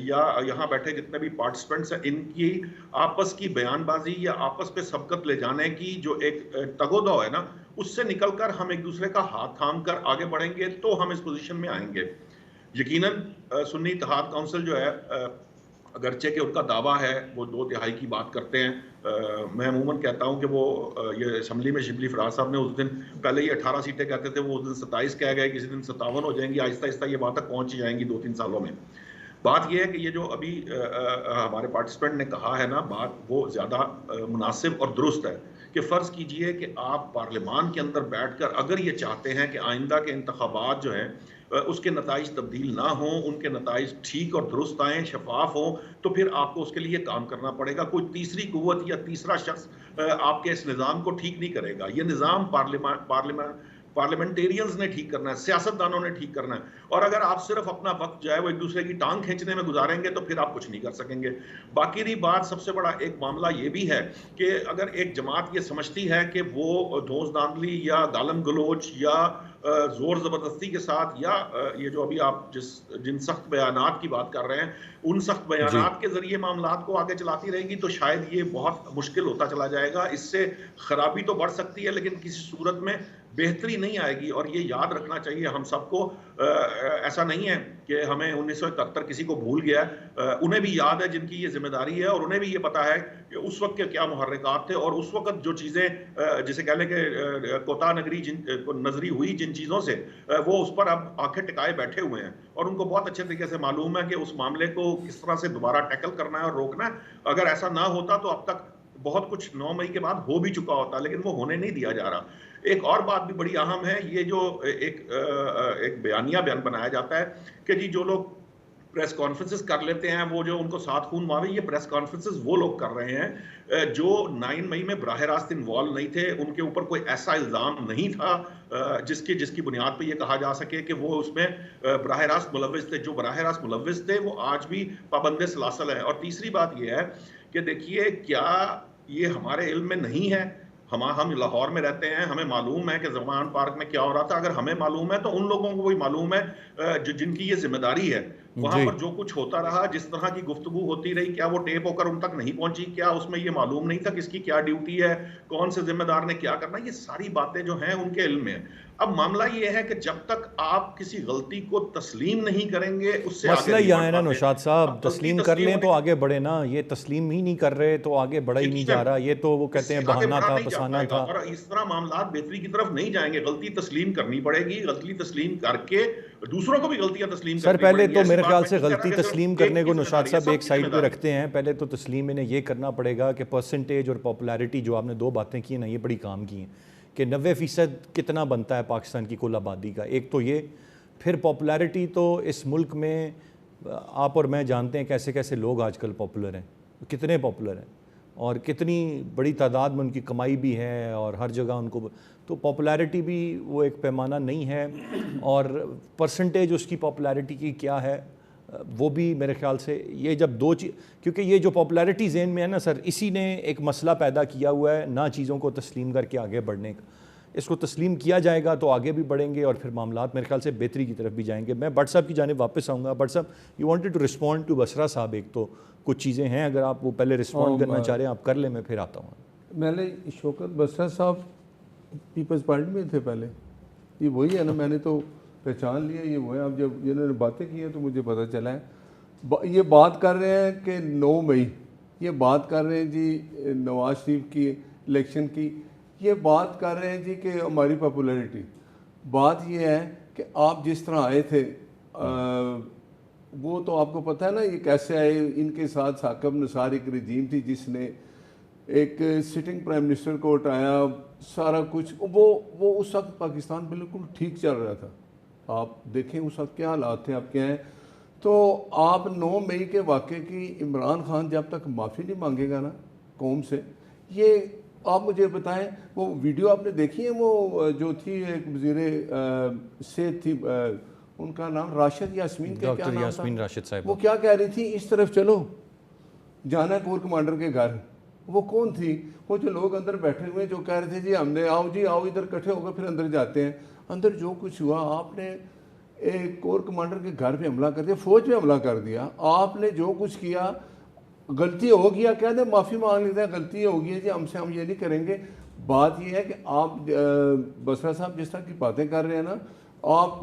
या यहाँ बैठे जितने भी पार्टिसिपेंट्स हैं, इनकी आपस की बयानबाजी या आपस पे सबकत ले जाने की जो एक तगोदो है ना, उससे निकलकर हम एक दूसरे का हाथ थाम कर आगे बढ़ेंगे तो हम इस पोजीशन में आएंगे। यकीनन सुन्नी इत्तेहाद काउंसिल जो है, अगरचे कि उनका दावा है वो 2/3 की बात करते हैं, मैं अमूमन कहता हूं कि वो ये असम्बली में शिबली फराज साहब ने उस दिन पहले ही 18 सीटें कहते थे, वो उस दिन 27 कह गए, किसी दिन 57 हो जाएंगी, आहिस्ता आहिस्ता ये बात तक पहुंच जाएंगी 2-3 सालों में। बात यह है कि ये जो अभी हमारे पार्टिसिपेंट ने कहा है ना, बात वो ज़्यादा मुनासिब और दुरुस्त है कि फ़र्ज़ कीजिए कि आप पार्लियामान के अंदर बैठकर अगर ये चाहते हैं कि आइंदा के इंतखाबात जो हैं उसके नताइज तब्दील ना हों, उनके नताइज ठीक और दुरुस्त आएँ, शफाफ हों, तो फिर आपको उसके लिए काम करना पड़ेगा। कोई तीसरी कुव्वत या तीसरा शख्स आपके इस निज़ाम को ठीक नहीं करेगा। ये निज़ाम पार्लियामेंटेरियंस ने ठीक करना है, सियासतदानों ने ठीक करना है। और अगर आप सिर्फ अपना वक्त जो है वो एक दूसरे की टांग खींचने में गुजारेंगे तो फिर आप कुछ नहीं कर सकेंगे। बाकी रही बात, सबसे बड़ा एक मामला ये भी है कि अगर एक जमात ये समझती है कि वो धौंस धांधली या गालम गलोच या जोर ज़बरदस्ती के साथ या ये जो अभी आप जिन सख्त बयानात की बात कर रहे हैं, उन सख्त बयानात के ज़रिए मामलात को आगे चलाती रहेगी तो शायद ये बहुत मुश्किल होता चला जाएगा। इससे खराबी तो बढ़ सकती है लेकिन किसी सूरत में बेहतरी नहीं आएगी। और ये याद रखना चाहिए हम सबको, ऐसा नहीं है कि हमें 1971 किसी को भूल गया है, उन्हें भी याद है जिनकी ये जिम्मेदारी है, और उन्हें भी ये पता है कि उस वक्त के क्या मुहर्रिकात थे और उस वक्त जो चीज़ें जिसे कह लें कि कोता नजरी हुई जिन चीज़ों से, वो उस पर अब आंखें टिकाए बैठे हुए हैं और उनको बहुत अच्छे तरीके से मालूम है कि उस मामले को किस तरह से दोबारा टैकल करना है और रोकना है। अगर ऐसा ना होता तो अब तक बहुत कुछ 9 मई के बाद हो भी चुका होता, लेकिन वो होने नहीं दिया जा रहा। एक और बात भी बड़ी अहम है, ये जो एक बयान बनाया जाता है कि जी जो लोग प्रेस कॉन्फ्रेंसेस कर लेते हैं, वो जो उनको सात खून मावे, ये प्रेस कॉन्फ्रेंसेस वो लोग कर रहे हैं जो 9 मई में बराह रास्त इन्वॉल्व नहीं थे, उनके ऊपर कोई ऐसा इल्ज़ाम नहीं था जिसकी बुनियाद पे ये कहा जा सके कि वो उसमें बराह रास्त मुलव्विस थे। जो बराह रास्त मुलव्विस थे वो आज भी पाबंद सलासल है। और तीसरी बात ये है कि देखिए, क्या ये हमारे इल्म में नहीं है? हम लाहौर में रहते हैं, हमें मालूम है कि ज़मान पार्क में क्या हो रहा था। अगर हमें मालूम है तो उन लोगों को भी मालूम है जिनकी ये जिम्मेदारी है। वहां पर जो कुछ होता रहा, जिस तरह की गुफ्तगू होती रही, क्या वो टेप होकर उन तक नहीं पहुंची, क्या उसमें ये मालूम नहीं था किसकी क्या ड्यूटी है, कौन से जिम्मेदार ने क्या करना, ये सारी बातें जो हैं उनके इल्म में है। अब मामला ये है कि जब तक आप किसी गलती को तस्लीम नहीं करेंगे, उससे मसला आगे यह नहीं है बढ़ ना पाते। नौशाद साहब, अब गलती तस्लीम कर लें तो होने- आगे बढ़े ना, ये तस्लीम ही नहीं कर रहे तो आगे बढ़ा ही नहीं जा रहा। ये तो वो कहते हैं इससे आगे बहाना बढ़ा था, नहीं जा फसाना पाएगा, था। और इस तरह मामला बेहतरी की तरफ नहीं जाएंगे। गलती तस्लीम करनी पड़ेगी, गलती तस्लीम करके दूसरों को भी गलतियां तस्लीम सर करनी पहले पड़ेंगी। तो ऐसी मेरे बात ख्याल मैं से नहीं कह रहा गलती कि सिर्फ तस्लीम एक करने की को नौशाद जिम्मेदारी है, साहब एक सबकी साइड पे जिम्मेदारी रखते हैं। पहले तो तस्लीम इन्हें ये करना पड़ेगा कि परसेंटेज और पॉपुलैरिटी, जो आपने दो बातें की ना, ये बड़ी काम की हैं कि 90% कितना बनता है पाकिस्तान की कुल आबादी का। एक तो ये, फिर पॉपुलैरिटी तो इस मुल्क में आप और मैं जानते हैं कैसे कैसे लोग आजकल पॉपुलर हैं, कितने पॉपुलर हैं और कितनी बड़ी तादाद में उनकी कमाई भी है और हर जगह उनको, तो पॉपुलैरिटी भी वो एक पैमाना नहीं है। और परसेंटेज उसकी पॉपुलैरिटी की क्या है वो भी मेरे ख्याल से, ये जब दो चीज़, क्योंकि ये जो पॉपुलैरिटी ज़हन में है ना सर, इसी ने एक मसला पैदा किया हुआ है ना चीज़ों को तस्लीम करके आगे बढ़ने का। इसको तस्लीम किया जाएगा तो आगे भी बढ़ेंगे और फिर मामलात मेरे ख्याल से बेहतरी की तरफ भी जाएंगे। मैं भट्ट साहब की जानिब वापस आऊँगा। भट्ट साहब, you wanted to respond to Basra साहब, एक तो कुछ चीज़ें हैं, अगर आप वो पहले रिस्पॉन्ड करना चाह रहे हैं आप कर लें, मैं फिर आता हूँ। मैंने शौकत बसरा साहब पीपल्स पार्टी में थे पहले, ये वही है ना, मैंने तो पहचान लिया ये वो है। अब जब इन्होंने बातें की हैं तो मुझे पता चला है। ये बात कर रहे हैं कि 9 मई, ये बात कर रहे हैं जी नवाज शरीफ की इलेक्शन की, ये बात कर रहे हैं जी कि हमारी पॉपुलैरिटी। बात ये है कि आप जिस तरह आए थे वो तो आपको पता है ना ये कैसे आए। इनके साथ साकब नसार एक रजीम थी जिसने एक सिटिंग प्राइम मिनिस्टर को हटाया, सारा कुछ। वो उस वक्त पाकिस्तान बिल्कुल ठीक चल रहा था। आप देखें उस वक्त क्या हालात थे, आप क्या हैं। तो आप 9 मई के वाक़े की इमरान खान जब तक माफ़ी नहीं मांगेगा ना कौम से, ये आप मुझे बताएं, वो वीडियो आपने देखी है वो जो थी एक वज़ीर सेहत थी, उनका नाम राशिद यास्मीन के क्या डॉक्टर नाम यास्मीन था? राशिद साहब, वो क्या कह रही थी, इस तरफ चलो, जाना कोर कमांडर के घर। वो कौन थी? वो जो लोग अंदर बैठे हुए जो कह रहे थे जी हमने, आओ जी आओ इधर इकट्ठे होकर फिर अंदर जाते हैं। अंदर जो कुछ हुआ, आपने एक कोर कमांडर के घर पे हमला कर दिया, फौज पे हमला कर दिया। आपने जो कुछ किया, गलती हो गया, कह दे माफ़ी मांग लेते हैं, गलती हो गई है जी, हमसे हम ये नहीं करेंगे। बात ये है कि आप बसरा साहब जिस तरह की बातें कर रहे हैं ना, आप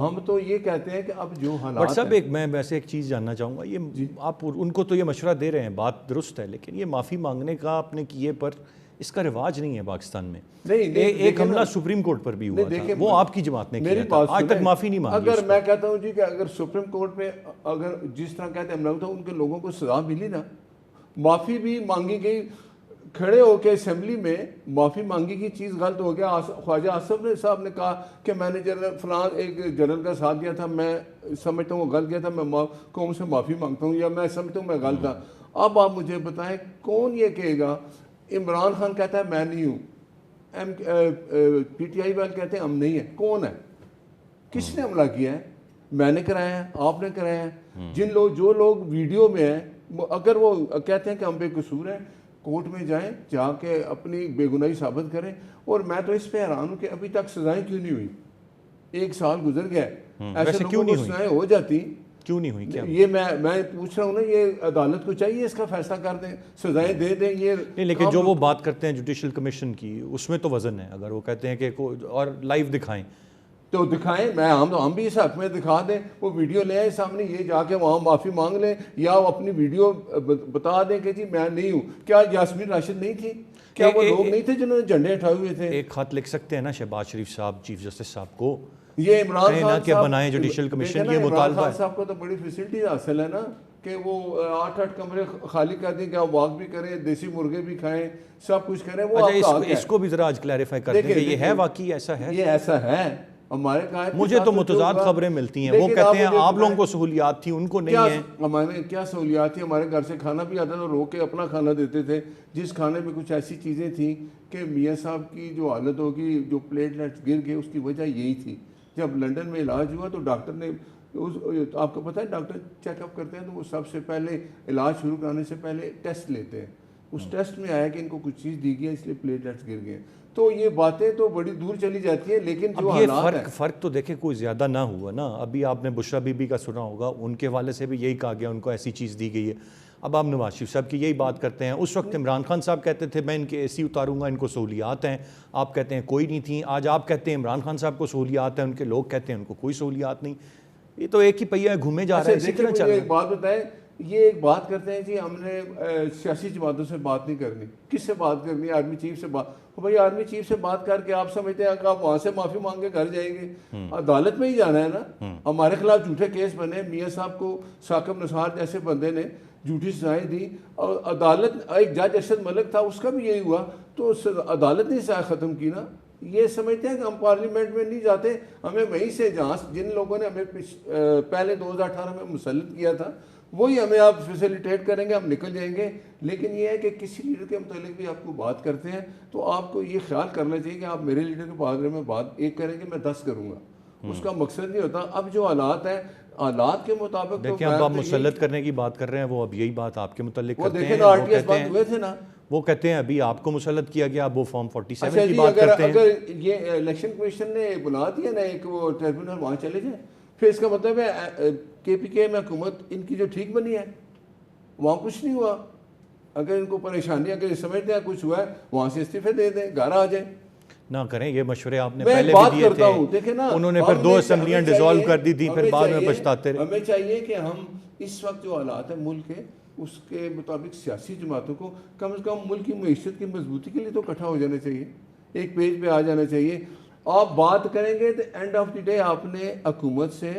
हम तो ये कहते हैं कि अब जो हालात बट साहब एक मैं वैसे एक चीज़ जानना चाहूँगा, ये आप उनको तो ये मशवरा दे रहे हैं, बात दुरुस्त है, लेकिन ये माफ़ी मांगने का आपने किए पर इसका रिवाज नहीं है पाकिस्तान में। एक हमला सुप्रीम कोर्ट पर भी हुआ था, वो आपकी जमात ने किया था, आज तक माफ़ी नहीं मांगी। अगर मैं कहता हूँ जी कि अगर सुप्रीम कोर्ट पे अगर जिस तरह कहते हमला था उनके लोगों को सजा मिली ना, माफ़ी भी मांगी गई, खड़े होकर असेंबली में माफ़ी मांगी की चीज़ गलत हो गया। ख्वाजा आसफ साहब ने कहा कि मैंने जनरल फलान एक जनरल का साथ दिया था, मैं समझता हूँ वो गलत गया था, मैं कौम से माफ़ी मांगता हूँ, या मैं समझता हूँ मैं गलत था। अब आप मुझे बताएं कौन ये कहेगा? इमरान खान कहता है मैं नहीं हूँ, PTI वाले कहते हैं हम नहीं है। कौन है? किसने हमला किया है? मैंने कराया है, आपने कराया है। जो लोग वीडियो में हैं, अगर वो कहते हैं कि हम बेकसूर हैं, कोर्ट में जाएं, जाके अपनी बेगुनाही साबित करें। और मैं तो इस पे हैरान हूँ कि अभी तक सजाएं क्यों नहीं हुई। 1 साल गुजर गया, ऐसे लोगों को सजाएं हो जाती, क्यों नहीं हुई? क्या ये मैं पूछ रहा हूँ ना, ये अदालत को चाहिए इसका फैसला कर दें, सजाएं दे दें। ये नहीं, लेकिन जो वो बात करते हैं जुडिशल कमीशन की, उसमें तो वजन है। अगर वो कहते हैं कि और लाइव दिखाएं तो दिखाएं, हम भी इस हक में दिखा दें, वो वीडियो ले आए सामने, ये जाके वहाँ माफ़ी मांग लें, या वो अपनी वीडियो बता दें कि जी मैं नहीं हूँ। क्या यास्मीन राशिद नहीं थी? क्या वो लोग नहीं थे जिन्होंने झंडे उठाए हुए थे? एक खत लिख सकते हैं ना शहबाज शरीफ साहब, चीफ जस्टिस साहब को, ये इमरान खान साहब बनाए जुडिशल कमीशन, ये मुतालबा है। साहब को तो बड़ी फैसिलिटी हासिल है ना कि वो 8-8 कमरे खाली कर दें कि आप वॉक भी करें, देसी मुर्गे भी खाएं, सब कुछ करें। वो अच्छा, इसको भी जरा आज क्लैरिफाई कर दें कि ये है वाकई ऐसा है? ये ऐसा है हमारे कहा। मुझे तो मुतज़ाद खबरें मिलती हैं, वो कहते हैं आप लोगों को सहूलियात थी, उनको नहीं है। हमारे क्या सहूलियात थी? हमारे घर से खाना भी आता था, रोक के अपना खाना देते थे, जिस खाने में कुछ ऐसी चीज़ें थी कि मियाँ साहब की जो हालत होगी, जो प्लेटलेट्स गिर गए, उसकी वजह यही थी। जब लंदन में इलाज हुआ तो डॉक्टर ने आपको पता है डॉक्टर चेकअप करते हैं तो वो सबसे पहले इलाज शुरू कराने से पहले टेस्ट लेते हैं। उस टेस्ट में आया कि इनको कुछ चीज़ दी गई इसलिए प्लेटलेट्स गिर गए। तो ये बातें तो बड़ी दूर चली जाती है, लेकिन जो अब ये हालात है फ़र्क तो देखे कोई ज़्यादा ना हुआ ना। अभी आपने बुशरा बीबी का सुना होगा, उनके वाले से भी यही कहा गया उनको ऐसी चीज़ दी गई है। अब आप नवाज शरीफ साहब की यही बात करते हैं। उस वक्त इमरान खान साहब कहते थे मैं इनके एसी उतारूंगा, इनको सहूलियात हैं। आप कहते हैं कोई नहीं थी। आज आप कहते हैं इमरान खान साहब को सहूलियात हैं, उनके लोग कहते हैं उनको कोई सहूलियात नहीं। ये तो एक ही पहिया घूमे जा रहा है, इसी तरह चल रहा है। एक बात बताएं, ये एक बात करते हैं जी हमने सियासी जमातों से बात नहीं करनी। किससे बात करनी है? आर्मी चीफ से बात। तो भाई आर्मी चीफ से बात करके आप समझते हैं कि आप वहाँ से माफ़ी मांग के घर जाएंगे? अदालत में ही जाना है ना। हमारे खिलाफ झूठे केस बने, मियाँ साहब को साकिब निसार जैसे बंदे ने झूठी सजाएं दी और अदालत, एक जज अरशद मलिक था उसका भी यही हुआ, तो अदालत ने सजा ख़त्म की ना। ये समझते हैं कि हम पार्लियामेंट में नहीं जाते, हमें वहीं से जहाँ जिन लोगों ने हमें पहले 2018 में मुसल्लत किया था वही हमें आप फैसिलिटेट करेंगे, हम निकल जाएंगे। लेकिन ये है कि किसी लीडर के मुतालिक भी आपको बात करते हैं तो आपको ये ख्याल करना चाहिए कि आप मेरे लीडर के बारे में बात एक करेंगे, मैं 10 करूँगा। उसका मकसद नहीं होता। अब जो हालात हैं, हालात के मुताबिक देखिए अब आप मुसल्लत करने की बात कर रहे हैं, वो अब यही बात आपके मुतालिक करते हैं। वो आरटीएस बंद हुए थे ना, वो कहते हैं अभी आपको मुसल्लत किया गया, अब वो फॉर्म 47 अच्छा की जी, बात करते हैं। अगर ये इलेक्शन कमीशन ने बुला दिया ना एक वो ट्रिब्यूनल, वहाँ चले जाए, फिर इसका मतलब है KPK में हुकूमत इनकी जो ठीक बनी है वहाँ कुछ नहीं हुआ। अगर इनको परेशानी, अगर समझते हैं कुछ हुआ है, वहाँ से इस्तीफे दे दें, घर आ जाए। ना करें ये मशवरे आपने मैं पहले बात भी दिए करता थे। हूँ, देखे ना, उन्होंने फिर 2 असेंबलियां डिसॉल्व कर दी थी, फिर बाद में पछताते रहे। हमें चाहिए कि हम इस वक्त जो हालात है मुल्क के, उसके मुताबिक सियासी जमातों को कम से कम मुल्क की मईशत की मजबूती के लिए तो इकट्ठा हो जाना चाहिए, एक पेज पे आ जाना चाहिए। आप बात करेंगे तो एंड ऑफ द डे आपने हुकूमत से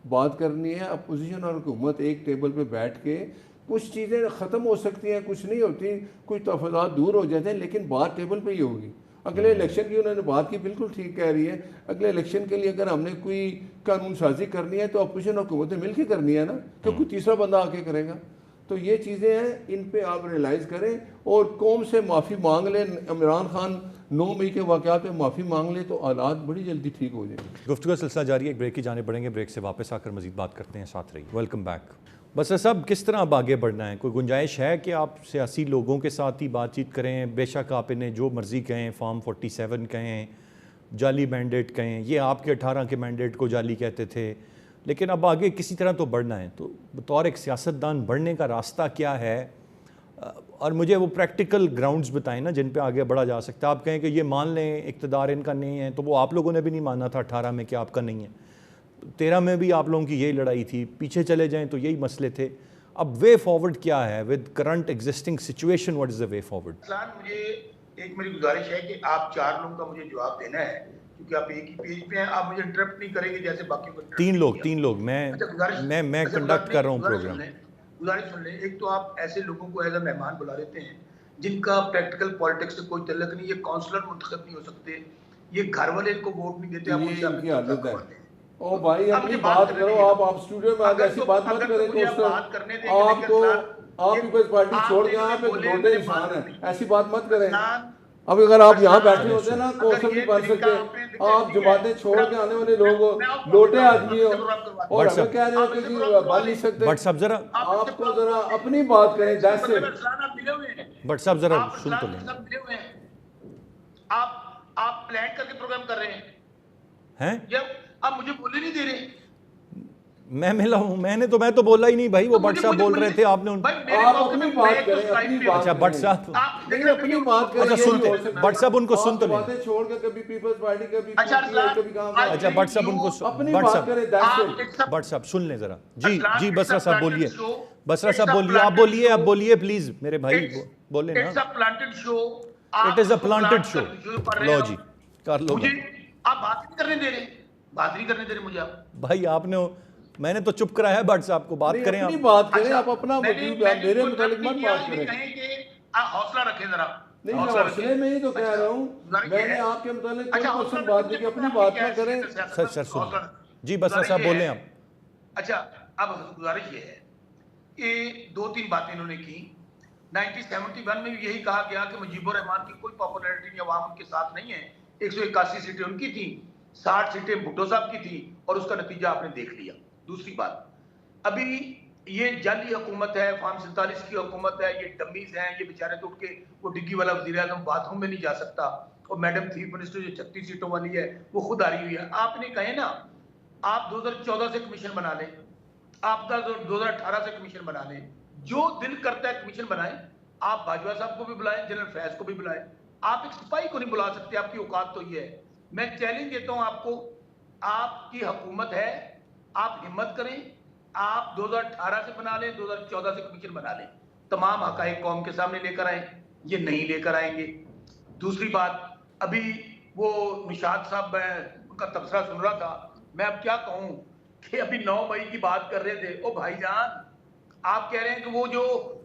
बात करनी है। अपोजिशन और हुकूमत एक टेबल पे बैठ के, कुछ चीज़ें ख़त्म हो सकती हैं, कुछ नहीं होती, कुछ तफादात दूर हो जाते हैं, लेकिन बात टेबल पे ही होगी। अगले इलेक्शन की उन्होंने बात की, बिल्कुल ठीक कह रही है। अगले इलेक्शन के लिए अगर हमने कोई कानून साजी करनी है तो अपोजिशन और हुकूमत मिल के करनी है ना, तो कोई तीसरा बंदा आके करेगा। तो ये चीज़ें हैं, इन पे आप रियलाइज़ करें और कौम से माफ़ी मांग लें। इमरान खान 9 मई के वाक़यात पे माफ़ी मांग ले तो हालात बड़ी जल्दी ठीक हो जाएंगे। गुफ्तगू का सिलसिला जारी है, एक ब्रेक की जाने पड़ेंगे, ब्रेक से वापस आकर मजीद बात करते हैं, साथ रहिए। Welcome back. बस सब किस तरह अब आगे बढ़ना है? कोई गुंजाइश है कि आप सियासी लोगों के साथ ही बातचीत करें? बेशक आप इन्हें जो मर्ज़ी कहें, फॉर्म 47 कहें, जाली मैंडेट कहें, ये आपके 18 के मैंडेट को जाली कहते थे, लेकिन अब आगे किसी तरह तो बढ़ना है। तो बतौर एक सियासतदान बढ़ने का रास्ता क्या है? और मुझे वो प्रैक्टिकल ग्राउंड्स बताएं ना जिन पे आगे बढ़ा जा सकता है। आप कहें कि ये मान लें इक़्तिदार इनका नहीं है, तो वो आप लोगों ने भी नहीं माना था 18 में कि आपका नहीं है, 13 में भी आप लोगों की यही लड़ाई थी, पीछे चले जाएं तो यही मसले थे। अब वे फॉरवर्ड क्या है with current existing situation? What is the way forward? मुझे एक मेरी गुजारिश है कि आप 4 लोगों का मुझे जवाब देना है, क्योंकि आप एक ही पेज पे हैं। आप मुझे इंटरप्ट नहीं करेंगे जैसे बाकी को। 3 लोग मैं कंडक्ट कर रहा हूँ प्रोग्राम। गुजारिश सुन लें। एक तो आप ऐसे लोगों को एज अ मेहमान बुला लेते हैं जिनका प्रैक्टिकल पॉलिटिक्स से कोई तल्लुक नहीं। ये काउंसलर मुंतखब नहीं हो सकते, ये घर वाले इनको वोट नहीं देते। आप उनसे ये आदत है। हैं। ओ भाई अपनी बात करो, आप स्टूडियो में आके ऐसी बात मत करें। आपको आप पीपल्स पार्टी छोड़ के आप एक लोटे इंसान है, ऐसी बात मत करें। अब अगर आप यहाँ बैठे होते ना कौशल नहीं बन सकते। आप जमातें छोड़ के आने वाले लोग लोटे आदमी हो और हमें कह रहे हो कि बात नहीं सकते। बट साहब जरा आपको जरा अपनी बात करें जैसे। बट साहब जरा सुन तो लें। आप प्लान करके प्रोग्राम कर रहे हैं? जब आप मुझे बोलने नहीं दे रहे। मैं मिला हूं, मैं तो बोला ही नहीं भाई। वो भट्ट साहब बोल रहे थे, आपने आप अपनी बात करें, अपनी बात। अच्छा भट्ट साहब नहीं अपनी बात करें। अच्छा सुनते, भट्ट साहब उनको सुन तो लें। छोड़ के कभी पीपल्स पार्टी कभी कभी काम। अच्छा भट्ट साहब उनको अपनी बात करें। भट्ट साहब सुन लें जरा। जी बसरा साहब बोलिए। बसरा साहब बोलिए, आप बोलिए प्लीज मेरे भाई बोले ना। It's a planted show. It is a planted show. लो जी कर लो। मुझे आप बात नहीं करने दे रहे मुझे। आप भाई आपने, मैंने तो चुप कराया है भट्ट साहब को। बात करें, अपनी बात करें। आप अपना मेरे मुतालिक मत बात करें। हौसला रखें जरा। नहीं मैं हौसले में ही तो कह रहा हूँ। मैंने आपके मुतालिक कोई क्वेश्चन बात नहीं की, अपनी बात ना करें। सर सुन जी बसरा साहब बोले आप। अच्छा अब गुजारिश ये है कि 2-3 बातें इन्होंने की। 1971 में भी यही कहा गया कि मुजीबुर रहमान की कोई पॉपुलैरिटी नहीं, अवाम उनके साथ नहीं है। 181 सीटें उनकी थी, 60 सीटें भुट्टो साहब की थी और उसका नतीजा आपने देख लिया। दूसरी बात, अभी ये जाली हुकूमत है, फॉर्म 47 की हुकूमत है, ये डमीज हैं, ये बेचारे तो उठ के वो डिग्गी वाला वज़ीर आज़म बाथरूम में नहीं जा सकता, और मैडम चीफ मिनिस्टर जो 36 सीटों वाली है वो खुद आ रही हुई है। आपने कहे ना आप 2014 से कमीशन बना लें, आप 2018 से कमीशन बना लें, जो दिल करता है कमीशन बनाएं। आप बाजवा साहब को भी बुलाएं, जनरल फैज को भी बुलाएं, आप एक सिपाही को नहीं बुला सकते, आपकी औकात तो ये है। मैं चैलेंज देता हूं आपको, आपकी हुकूमत है, आप हिम्मत करें, आप 2018 से बना लें, 2014 से कमीशन बना लें, तमाम हकाइक कौम के सामने लेकर आए, ये नहीं लेकर आएंगे। दूसरी बात, अभी वो निशात साहब, मैं उनका तबसरा सुन रहा था, मैं अब क्या कहूं कि अभी 9 मई की बात कर रहे थे। ओ भाईजान, आप कह रहे हैं कि वो जो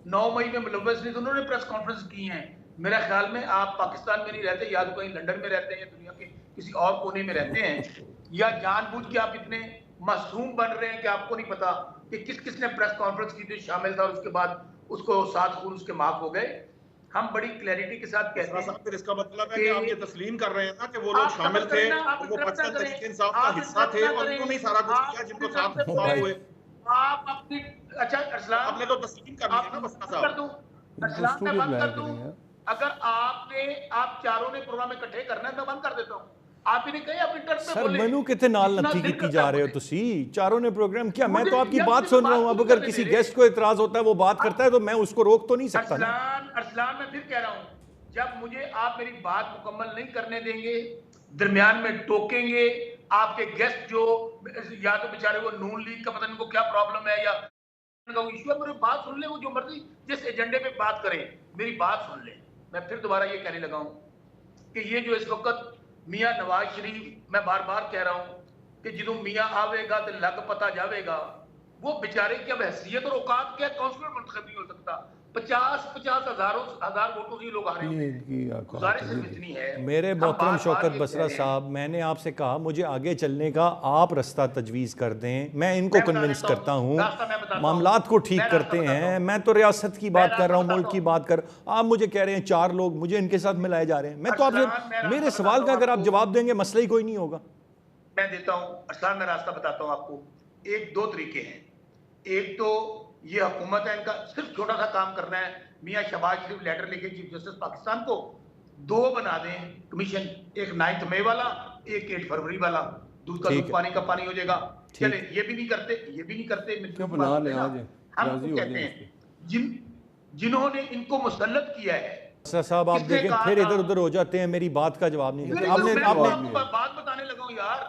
9 मई में मुलव्वस नहीं थे, उन्होंने प्रेस कॉन्फ्रेंस की है। मेरा ख्याल में आप पाकिस्तान में नहीं रहते, या तो कहीं लंदन में रहते हैं या दुनिया के किसी और कोने में रहते हैं, या जानबूझ के आप इतने मासूम बन रहे हैं कि आपको नहीं पता कि किस किसने प्रेस कॉन्फ्रेंस की थी, शामिल था, और उसके बाद उसको 7 खून उसके माफ हो गए। हम बड़ी क्लैरिटी के साथ कहते हैं। फिर इसका मतलब है कि आप ये तस्लीम कर रहे हैं ना कि वो लोग शामिल थे, वो पाकिस्तान तहरीक इंसाफ का हिस्सा थे, और उन्होंने सारा कुछ किया जिनको साथ हुए। आप अपनी अच्छा अरसलान, आपने तो तस्लीम कर लिया ना बसरा साहब। कर दूं अरसलान, मैं बंद कर दूं। अगर आप चारों ने प्रोग्राम इकट्ठे करना है, मैं बंद कर देता हूं। आप ही ने कहे अपनी टर्म पे सर बोले। मैनू कितने नाल जितना नथी दिल की करता जा है रहे हो बोले। तुसी चारों ने प्रोग्राम किया, मैं मुझे तो आपकी यार बात मुझे सुन रहा हूँ। बात अब अगर करने किसी दे। गेस्ट को इतराज होता है, वो बात करता है, तो मैं उसको रोक तो नहीं सकता ना। अरसलान, मैं फिर कह रहा हूं, जब मुझे आप मेरी बात मुकम्मल नहीं करने देंगे, दरमियान में टोकेंगे, आपके गेस्ट जो या तो बेचारे वो नून लीग का पता नहीं को क्या प्रॉब्लम है, या इशू है, मेरी बात सुन ले, वो जो मर्जी जिस एजेंडे पे बात करें, मेरी बात सुन ले। मैं फिर दोबारा ये कहने लगा हूं कि ये जो इस वक्त मियां नवाज शरीफ, मैं बार बार कह रहा हूं कि जो मियां आवेगा तो लग पता जावेगा, वो बेचारे की अब हैसियत और औकात क्या, काउंसलर मुंतखब नहीं हो सकता। 50 हजार वोटों से लोग आ रहे हैं। गुजारिश सिर्फ इतनी है, मेरे हम मोहतरम बार-बार शौकत ये बसरा कह रहे हैं। साहब, मैंने आपसे कहा मुझे आगे चलने का आप रास्ता तजवीज़ कर दें, मैं इनको मैं बता कन्विंस देता हूं, करता हूँ, रास्ता मैं बताता हूं। मामलात को ठीक मैं रास्ता करते बताता हैं। हूं। मैं तो रियासत की मैं बात कर रहा हूँ, रास्ता मुल्क की बताता बात कर, आप मुझे कह रहे हैं 4 लोग मुझे इनके साथ मिलाए जा रहे हैं। मैं तो अरसलान, मैं आपसे रास्ता मेरे बताता सवाल का हूं अगर आप आपको। जवाब देंगे, मसला ही कोई नहीं होगा। मैं देता हूं अरसलान, मैं रास्ता बताता हूं आपको। एक 2 तरीके हैं। एक तो ये हुकूमत है, इनका सिर्फ छोटा सा काम करना है, मियां शहबाज शरीफ लेटर लिखे चीफ जस्टिस पाकिस्तान को, 2 बना दें कमीशन, एक 9 मई वाला, एक 8 फरवरी वाला, दूध का ठीक दूध है। पानी का पानी हो जाएगा। ठीक। चले, ये भी नहीं करते, ये भी नहीं करते, मिलजुल क्या की बना बात ले है ना। आज हम राजी तो हो कहते जाए हैं जिन्होंने इनको मुसल्लत किया है। बसरा साहब आप किसने देखें कहा फिर था? इधर उधर हो जाते हैं, मेरी बात का जवाब नहीं देते। मैं आपने आपको आपने बात बताने लगा हूं यार।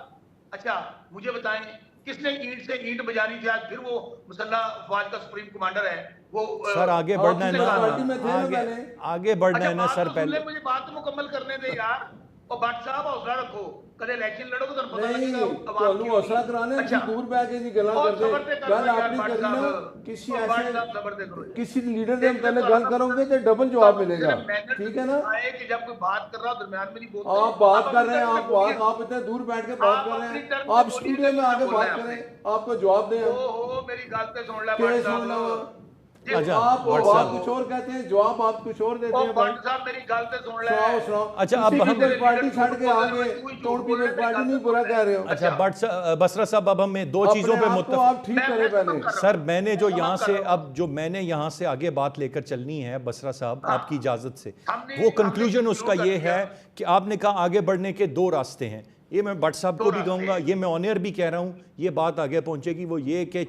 अच्छा, मुझे बताएं, किसने ईंट से ईंट बजानी थी? आज फिर वो मुसल्ला अफवाज का सुप्रीम कमांडर है वो। सर आगे बढ़ना है किसी ना, पार्टी में थे ना आगे पहले? आगे बढ़ना अच्छा, है ना बात सर तो सुन ले, पहले। मुझे बात तो मुकम्मल करने दे यार। और भट्ट साहब हौसला रखो, कदे इलेक्शन लड़ोगे तो पता नहीं लगेगा आवाम ਤੁਹਾਨੂੰ की ਹੌਸਲਾ होगी। ਕਰਾਣੇ अच्छा, ਤੁਸੀਂ ਦੂਰ ਬਹਿ ਕੇ ਜੀ ਗੱਲਾਂ और ਕਰਦੇ सबर से करो ਗੱਲ यार ਆਪਣੀ भट्ट करी ना साहब। किसी और ऐसे भट्ट साहब सबर से करो। किसी लीडर के एक पहले तो गल आपका करोगे तो डबल तो जवाब आप मिलेगा, मैनर ठीक है ना। आए कि जब कोई बात कर रहा हो दरमियान में नहीं बोलते। आप बात आप कर अपनी रहे हैं, टर्म आप पे बोलिए। बात आप इतने दूर बैठ के बात आप कर रहे अपनी हैं, टर्म पे आप बोलिए, स्टूडियो में लेकिन आके बोलना बात है करें, आपने। आपको जवाब दें हम। ओहो, मेरी गल पे सुन ले क्या भट्ट सुन लो साहब। अच्छा, आप भट्ट बात साहब। कुछ और कहते हैं, जवाब आप कुछ और देते ओ हैं। भट्ट साहब, मेरी गल पे सुन ले। सुनाओ सुनाओ। अच्छा, अब हम पीपल्स पार्टी छड़ के आ गए, तू ही झूठ तो बोल रहा है, पीपल्स पार्टी मेरी नहीं गल बुरा पे कह रहे हो। अच्छा बसरा साहब, अब हमें 2 चीज़ों अपने पे आप को आप ठीक मैं करें खत्म पहले। कर रहा सर मैंने जो मैं यहाँ खत्म से कर रहा अब जो मैंने यहाँ से आगे बात लेकर चलनी है बसरा साहब, हाँ। आपकी इजाज़त से, हमने- वो हमने कंक्लूजन उसका शुरू कर ये दिया। है कि आपने कहा आगे बढ़ने के 2 रास्ते हैं। ये मैं भट्ट साहब को भी रास्ते कहूँगा, हैं। ये मैं ऑनियर भी कह रहा हूँ, ये बात आगे पहुँचेगी। वो ये कि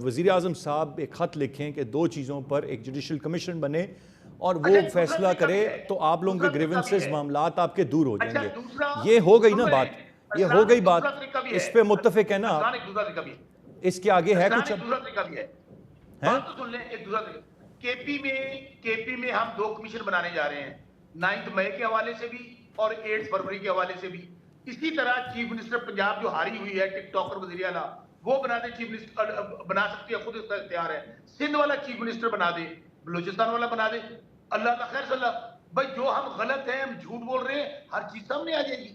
वज़ीर आज़म साहब एक ख़त लिखें कि 2 चीज़ों पर एक जुडिशल कमीशन बने और वो अच्छा, दूसरा फैसला तरीका करे, भी है। तो आप लोगों के दूसरा तरीका भी ग्रीवेंसेस है। मामलात आपके दूर हो अच्छा, जाएंगे। दूसरा ये हो गई ना सुन बात, रहे ये हैं। हो गई दूसरा बात, तरीका भी इस है। पे मुत्तफिक है ना आप? अरसलान, एक दूसरा तरीका भी है। इसके आगे है अरसलान, कुछ? एक दूसरा तरीका भी है। हैं? बात तो सुन लें, एक दूसरा तरीका। केपी में हम 2 कमीशन बनाने जा रहे हैं, 9 मई के हवाले से भी और 8 फरवरी के हवाले से भी। इसी तरह चीफ मिनिस्टर पंजाब जो हारी हुई है, टिकटॉकर वजीर आला, वो बना दे, चीफ मिनिस्टर बना सकती है, खुद इसका इख्तियार है। सिंध वाला चीफ मिनिस्टर बना दे, बलूचिस्तान वाला बना दे, अल्लाह का खैर सल्ला। भाई जो हम गलत हैं, हम झूठ बोल रहे हैं, हर चीज सामने आ जाएगी।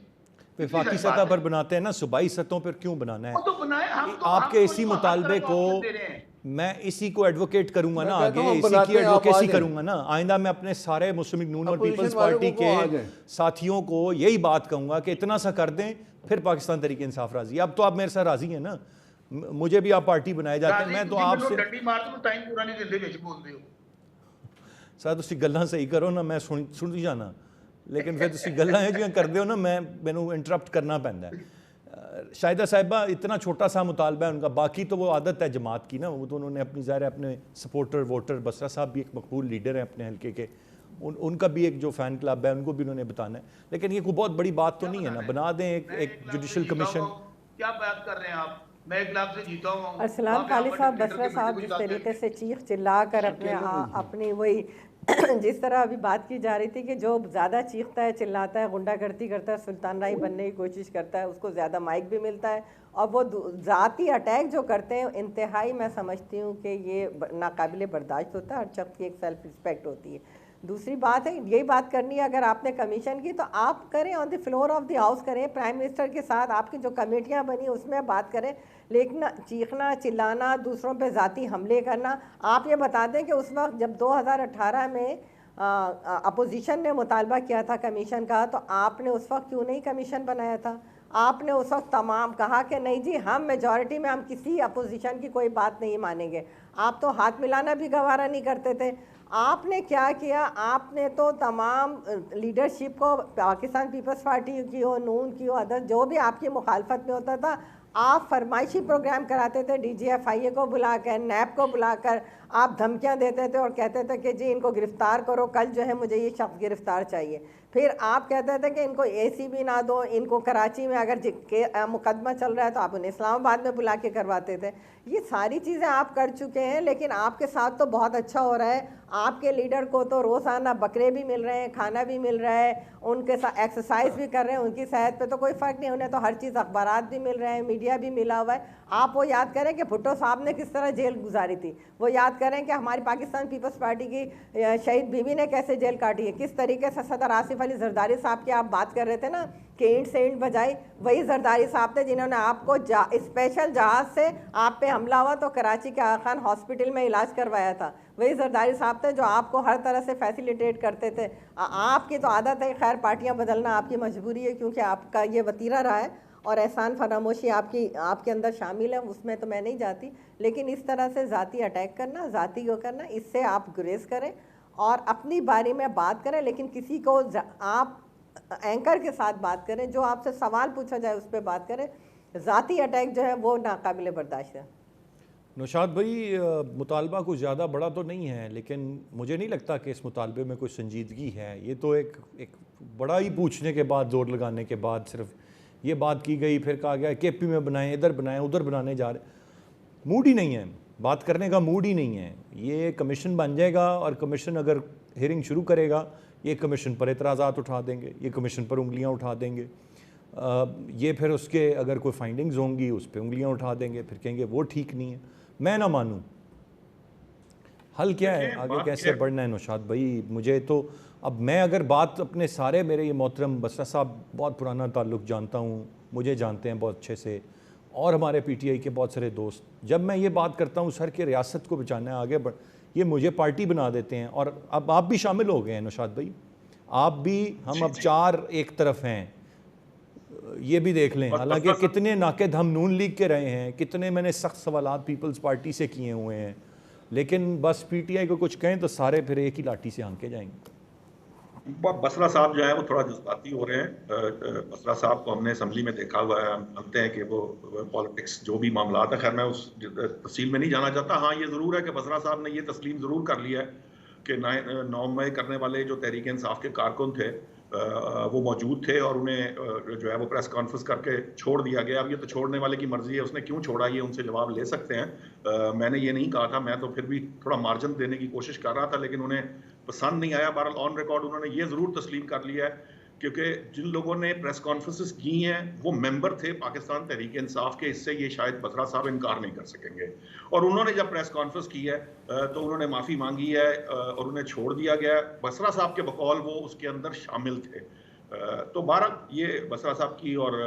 वफाकी सतह पर बनाते हैं ना, सूबाई सतहों पर क्यों बनाना है? वो तो बनाए हम तो, आपके इसी मुतालबे को दे रहे हैं। मैं इसी को एडवोकेट करूंगा ना, मैं कहता आगे हूं, इसी बनाते की हैं, आप आ एडवोकेसी जाएं। करूंगा ना। आइंदा मैं अपने सारे मुस्लिम लीग नून और अपोजिशन पीपल्स वालों पार्टी को आ के जाएं। साथियों को यही बात कहूंगा कि इतना सा कर दें, फिर पाकिस्तान तरीके इंसाफ राजी। अब तो आप मेरे साथ राजी हैं ना? मुझे भी आप पार्टी बनाए जाते हैं, मैं तो आपसे डंडी मारते हो टाइम पूरा नहीं दिंदे विच बोलदे हो सर ਤੁਸੀਂ ਗੱਲਾਂ ਸਹੀ ਕਰੋ ਨਾ, मैं सुनती जाना, लेकिन फिर ਤੁਸੀਂ ਗੱਲਾਂ ਇਹ ਜਿਹੀਆਂ ਕਰਦੇ ਹੋ ਨਾ, मैनू इंटरप्ट करना पैंदा है। शाहिदा साहिबा इतना छोटा सा मुतालबा है उनका, बाकी तो वो आदत है जमात की ना, वो तो उन्होंने अपनी ज़ाहिर है अपने सपोर्टर वोटर, बसरा साहब भी एक मकबूल लीडर हैं अपने हल्के के, उनका भी एक जो फ़ैन क्लब है उनको भी उन्होंने बताना है, लेकिन ये कोई बहुत बड़ी बात तो नहीं है ना, बना दें एक जुडिशल कमीशन। क्या बात कर रहे हैं आप? मैं एक लाख से जीता हूँ। अरसलान काली साहब, बसरा साहब जिस तरीके से चीख चिल्ला कर अपनी वही जिस तरह अभी बात की जा रही थी कि जो ज़्यादा चीखता है, चिल्लाता है, गुंडागर्दी करता है, सुल्तान राही बनने की कोशिश करता है, उसको ज़्यादा माइक भी मिलता है, और वो ज़ाती अटैक जो करते हैं इंतहाई, मैं समझती हूँ कि ये नाकाबिल बर्दाश्त होता है। हर शख्स की एक सेल्फ रिस्पेक्ट होती है। दूसरी बात है, यही बात करनी है अगर आपने कमीशन की तो आप करें, on the floor of the house करें, प्राइम मिनिस्टर के साथ आपकी जो कमेटियां बनी उसमें बात करें, लेकिन चीखना चिल्लाना, दूसरों पे ज़ाती हमले करना, आप ये बता दें कि उस वक्त जब 2018 में अपोजिशन ने मुतालबा किया था कमीशन का, तो आपने उस वक्त क्यों नहीं कमीशन बनाया था? आपने उस वक्त तमाम कहा कि नहीं जी हम मेजॉरिटी में, हम किसी अपोजिशन की कोई बात नहीं मानेंगे। आप तो हाथ मिलाना भी गवारा नहीं करते थे। आपने क्या किया? आपने तो तमाम लीडरशिप को, पाकिस्तान पीपल्स पार्टी की हो, नून की हो, अदर जो भी आपकी मुखालफत में होता था, आप फरमाइशी प्रोग्राम कराते थे, DGFIA को बुलाकर, NAB को बुलाकर आप धमकियां देते थे और कहते थे कि जी इनको गिरफ़्तार करो, कल जो है मुझे ये शख्स गिरफ़्तार चाहिए। फिर आप कहते थे कि इनको AC भी ना दो, इनको कराची में अगर मुकदमा चल रहा है तो आप उन्हें इस्लामाबाद में बुला के करवाते थे। ये सारी चीज़ें आप कर चुके हैं, लेकिन आपके साथ तो बहुत अच्छा हो रहा है। आपके लीडर को तो रोज़ाना बकरे भी मिल रहे हैं, खाना भी मिल रहा है, उनके साथ एक्सरसाइज भी कर रहे हैं, उनकी सेहत पे तो कोई फ़र्क नहीं, उन्हें तो हर चीज़ अखबारात भी मिल रहे हैं, मीडिया भी मिला हुआ है। आप वो याद करें कि भुट्टो साहब ने किस तरह जेल गुजारी थी, वो याद करें कि हमारी पाकिस्तान पीपल्स पार्टी की शहीद बीवी ने कैसे जेल काटी है, किस तरीके से सदर आसिफ अली जरदारी साहब की आप बात कर रहे थे ना कि ईंट से ईंट बजाई, वही जरदारी साहब थे जिन्होंने आपको स्पेशल जहाज़ से आप पे हमला हुआ तो कराची के आगा खान हॉस्पिटल में इलाज करवाया था, वही जरदारी साहब थे जो आपको हर तरह से फैसिलिटेट करते थे। आपकी तो आदत है, खैर पार्टियां बदलना आपकी मजबूरी है क्योंकि आपका ये वतीरा रहा है और एहसान फरामोशी आपके अंदर शामिल है, उसमें तो मैं नहीं जाती, लेकिन इस तरह से ज़ाती अटैक करना, ज़ाती को करना, इससे आप गुरेज करें और अपनी बारी में बात करें, लेकिन किसी को आप एंकर के साथ बात करें, जो आपसे सवाल पूछा जाए उस पर बात करें। ज़ाती अटैक जो है वो नाकाबिल बर्दाश्त है। नौशाद भाई, मुतालबा कुछ ज़्यादा बड़ा तो नहीं है, लेकिन मुझे नहीं लगता कि इस मुतालबे में कोई संजीदगी है। ये तो एक बड़ा ही पूछने के बाद, जोर लगाने के बाद सिर्फ ये बात की गई, फिर कहा गया KP में बनाएं, इधर बनाएं, उधर बनाने जा रहे। मूड ही नहीं है, बात करने का मूड ही नहीं है। ये कमीशन बन जाएगा और कमीशन अगर हियरिंग शुरू करेगा, ये कमीशन पर एतराज़ात उठा देंगे, ये कमीशन पर उंगलियां उठा देंगे, ये फिर उसके अगर कोई फाइंडिंग्स होंगी उस पर उंगलियां उठा देंगे, फिर कहेंगे वो ठीक नहीं है। मैं ना मानूं, हल क्या है, आगे कैसे बढ़ना है नौशाद भाई? मुझे तो अब मैं अगर बात अपने सारे, मेरे ये मोहतरम बसरा साहब बहुत पुराना ताल्लुक़ जानता हूँ, मुझे जानते हैं बहुत अच्छे से, और हमारे PTI के बहुत सारे दोस्त, जब मैं ये बात करता हूँ सर कि रियासत को बचाना है, आगे बढ़, ये मुझे पार्टी बना देते हैं। और अब आप भी शामिल हो गए हैं नौशाद भाई, आप भी, हम अब 4 एक तरफ हैं, ये भी देख लें। हालांकि कितने नाक़द हम नून लीग के रहे हैं, कितने मैंने सख्त सवालात पीपल्स पार्टी से किए हुए हैं, लेकिन बस PTI को कुछ कहें तो सारे फिर एक ही लाठी से हाँके जाएंगे। बसरा साहब जो है वो थोड़ा जज्बाती हो रहे हैं। बसरा साहब को हमने असम्बली में देखा हुआ है, हम मानते हैं कि वो पॉलिटिक्स जो भी मामला है, खैर मैं उस तफसील में नहीं जाना चाहता। हाँ, ये ज़रूर है कि बसरा साहब ने ये तस्लीम ज़रूर कर लिया है कि 9 मई करने वाले जो तहरीक इंसाफ के कारकुन थे वो मौजूद थे और उन्हें जो है वो प्रेस कॉन्फ्रेंस करके छोड़ दिया गया। अब ये तो छोड़ने वाले की मर्जी है, उसने क्यों छोड़ा ये उनसे जवाब ले सकते हैं। मैंने ये नहीं कहा था, मैं तो फिर भी थोड़ा मार्जिन देने की कोशिश कर रहा था, लेकिन उन्हें पसंद नहीं आया। बहरहाल ऑन रिकॉर्ड उन्होंने ये ज़रूर तस्लीम कर लिया है क्योंकि जिन लोगों ने प्रेस कॉन्फ्रेंसेस की हैं वो मेंबर थे पाकिस्तान तहरीक इंसाफ के, इससे ये शायद बसरा साहब इनकार नहीं कर सकेंगे। और उन्होंने जब प्रेस कॉन्फ्रेंस की है तो उन्होंने माफ़ी मांगी है और उन्हें छोड़ दिया गया। बसरा साहब के बकौल वो उसके अंदर शामिल थे। तो बहरहाल ये बसरा साहब की और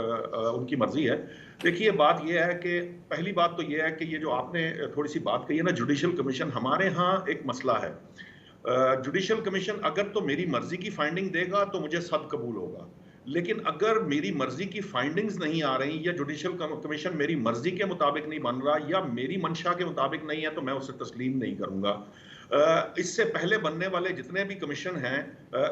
उनकी मर्जी है। देखिए, बात यह है कि पहली बात तो ये है कि ये जो आपने थोड़ी सी बात कही है ना, जुडिशल कमीशन, हमारे यहाँ एक मसला है। जुडिशल कमीशन अगर तो मेरी मर्जी की फाइंडिंग देगा तो मुझे सब कबूल होगा, लेकिन अगर मेरी मर्जी की फाइंडिंग्स नहीं आ रही या जुडिशियल कमीशन मेरी मर्जी के मुताबिक नहीं बन रहा या मेरी मंशा के मुताबिक नहीं है तो मैं उसे तस्लीम नहीं करूंगा। इससे पहले बनने वाले जितने भी कमीशन हैं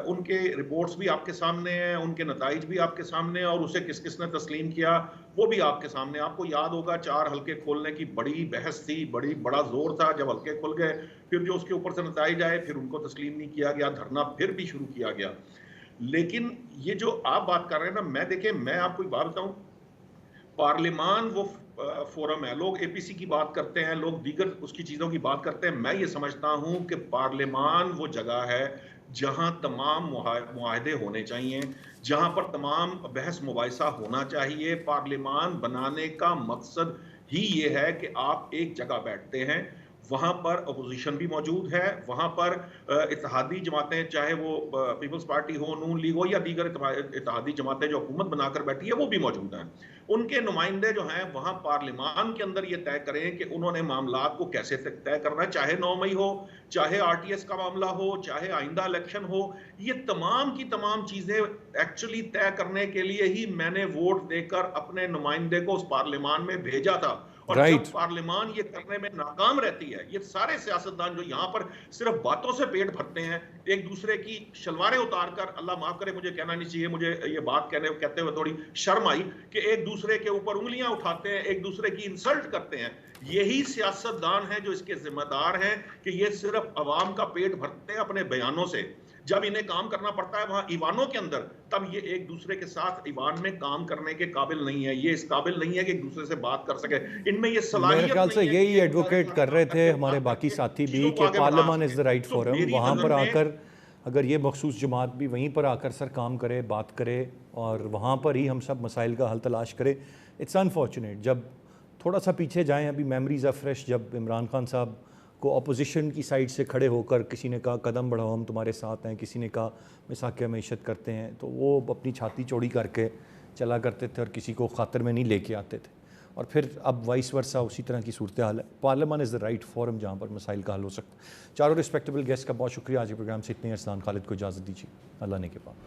उनके रिपोर्ट्स भी आपके सामने हैं, उनके नताइज भी आपके सामने हैं और उसे किस किसने तस्लीम किया वो भी आपके सामने। आपको याद होगा 4 हल्के खोलने की बड़ी बहस थी, बड़ा जोर था। जब हल्के खुल गए फिर जो उसके ऊपर से नताइज आए फिर उनको तस्लीम नहीं किया गया, धरना फिर भी शुरू किया गया। लेकिन ये जो आप बात कर रहे हैं ना, मैं आपको एक बात बताऊं, पार्लियामान वो फोरम है, लोग एपीसी की बात करते हैं, लोग दीगर उसकी चीजों की बात करते हैं। मैं ये समझता हूं कि पार्लियामान वो जगह है जहां तमाम मुआहदे होने चाहिए, जहां पर तमाम बहस मुबाहिसा होना चाहिए। पार्लियामान बनाने का मकसद ही ये है कि आप एक जगह बैठते हैं, वहां पर अपोजिशन भी मौजूद है, वहां पर इत्तेहादी जमातें, चाहे वो पीपल्स पार्टी हो, नून लीग हो या दीगर इत्तेहादी जमातें जो हुकूमत बनाकर बैठी है वो भी मौजूद हैं। उनके नुमाइंदे जो हैं वहां पार्लियामान के अंदर ये तय करें कि उन्होंने मामलात को कैसे तय करना है, चाहे 9 मई हो, चाहे आरटीएस का मामला हो, चाहे आइंदा इलेक्शन हो। ये तमाम की तमाम चीजें एक्चुअली तय करने के लिए ही मैंने वोट देकर अपने नुमाइंदे को उस पार्लियामान में भेजा था। और जब पार्लियामान ये करने में नाकाम रहती है, ये सारे सियासतदान जो यहाँ पर सिर्फ बातों से पेट भरते हैं, एक दूसरे की शलवारें उतार कर, अल्लाह माफ करे मुझे कहना नहीं चाहिए, मुझे ये बात कहते हुए थोड़ी शर्म आई कि एक दूसरे के ऊपर उंगलियां उठाते हैं, एक दूसरे की इंसल्ट करते हैं। यही सियासतदान है जो इसके जिम्मेदार हैं कि ये सिर्फ अवाम का पेट भरते हैं अपने बयानों से। जब इन्हें काम करना पड़ता है वहां ईवानों के अंदर, तब ये एक दूसरे के साथ ईवान में काम करने के काबिल नहीं है, ये इस काबिल नहीं है कि एक दूसरे से बात कर सके। इनमें ये सलाहियत मेरे ख्याल से यही एडवोकेट कर रहे थे हमारे बाकी साथी भी कि पार्लियामान इज़ द राइट फोरम। वहाँ पर आकर अगर ये मखसूस जमात भी वहीं पर आकर सर काम करे, बात करे और वहाँ पर ही हम सब मसाइल का हल तलाश करें। इट्स अनफॉर्चुनेट, जब थोड़ा सा पीछे जाएं, अभी मेमोरीज आर फ्रेश, जब इमरान खान साहब को अपोजिशन की साइड से खड़े होकर किसी ने कहा कदम बढ़ाओ हम तुम्हारे साथ हैं, किसी ने कहा मिसाक़ मईशत करते हैं, तो वो अपनी छाती चौड़ी करके चला करते थे और किसी को खातर में नहीं लेके आते थे। और फिर अब वाइस वर्सा उसी तरह की सूरत हाल है। पार्लियामान इज़ द राइट फोरम जहाँ पर मसाइल का हल हो सकता है। चारों रिस्पेक्टेबल गेस्ट का बहुत शुक्रिया। आज के प्रोग्राम से इतने। अरसलान खालिद को इजाज़त दीजिए। अल्लाह ने के पास।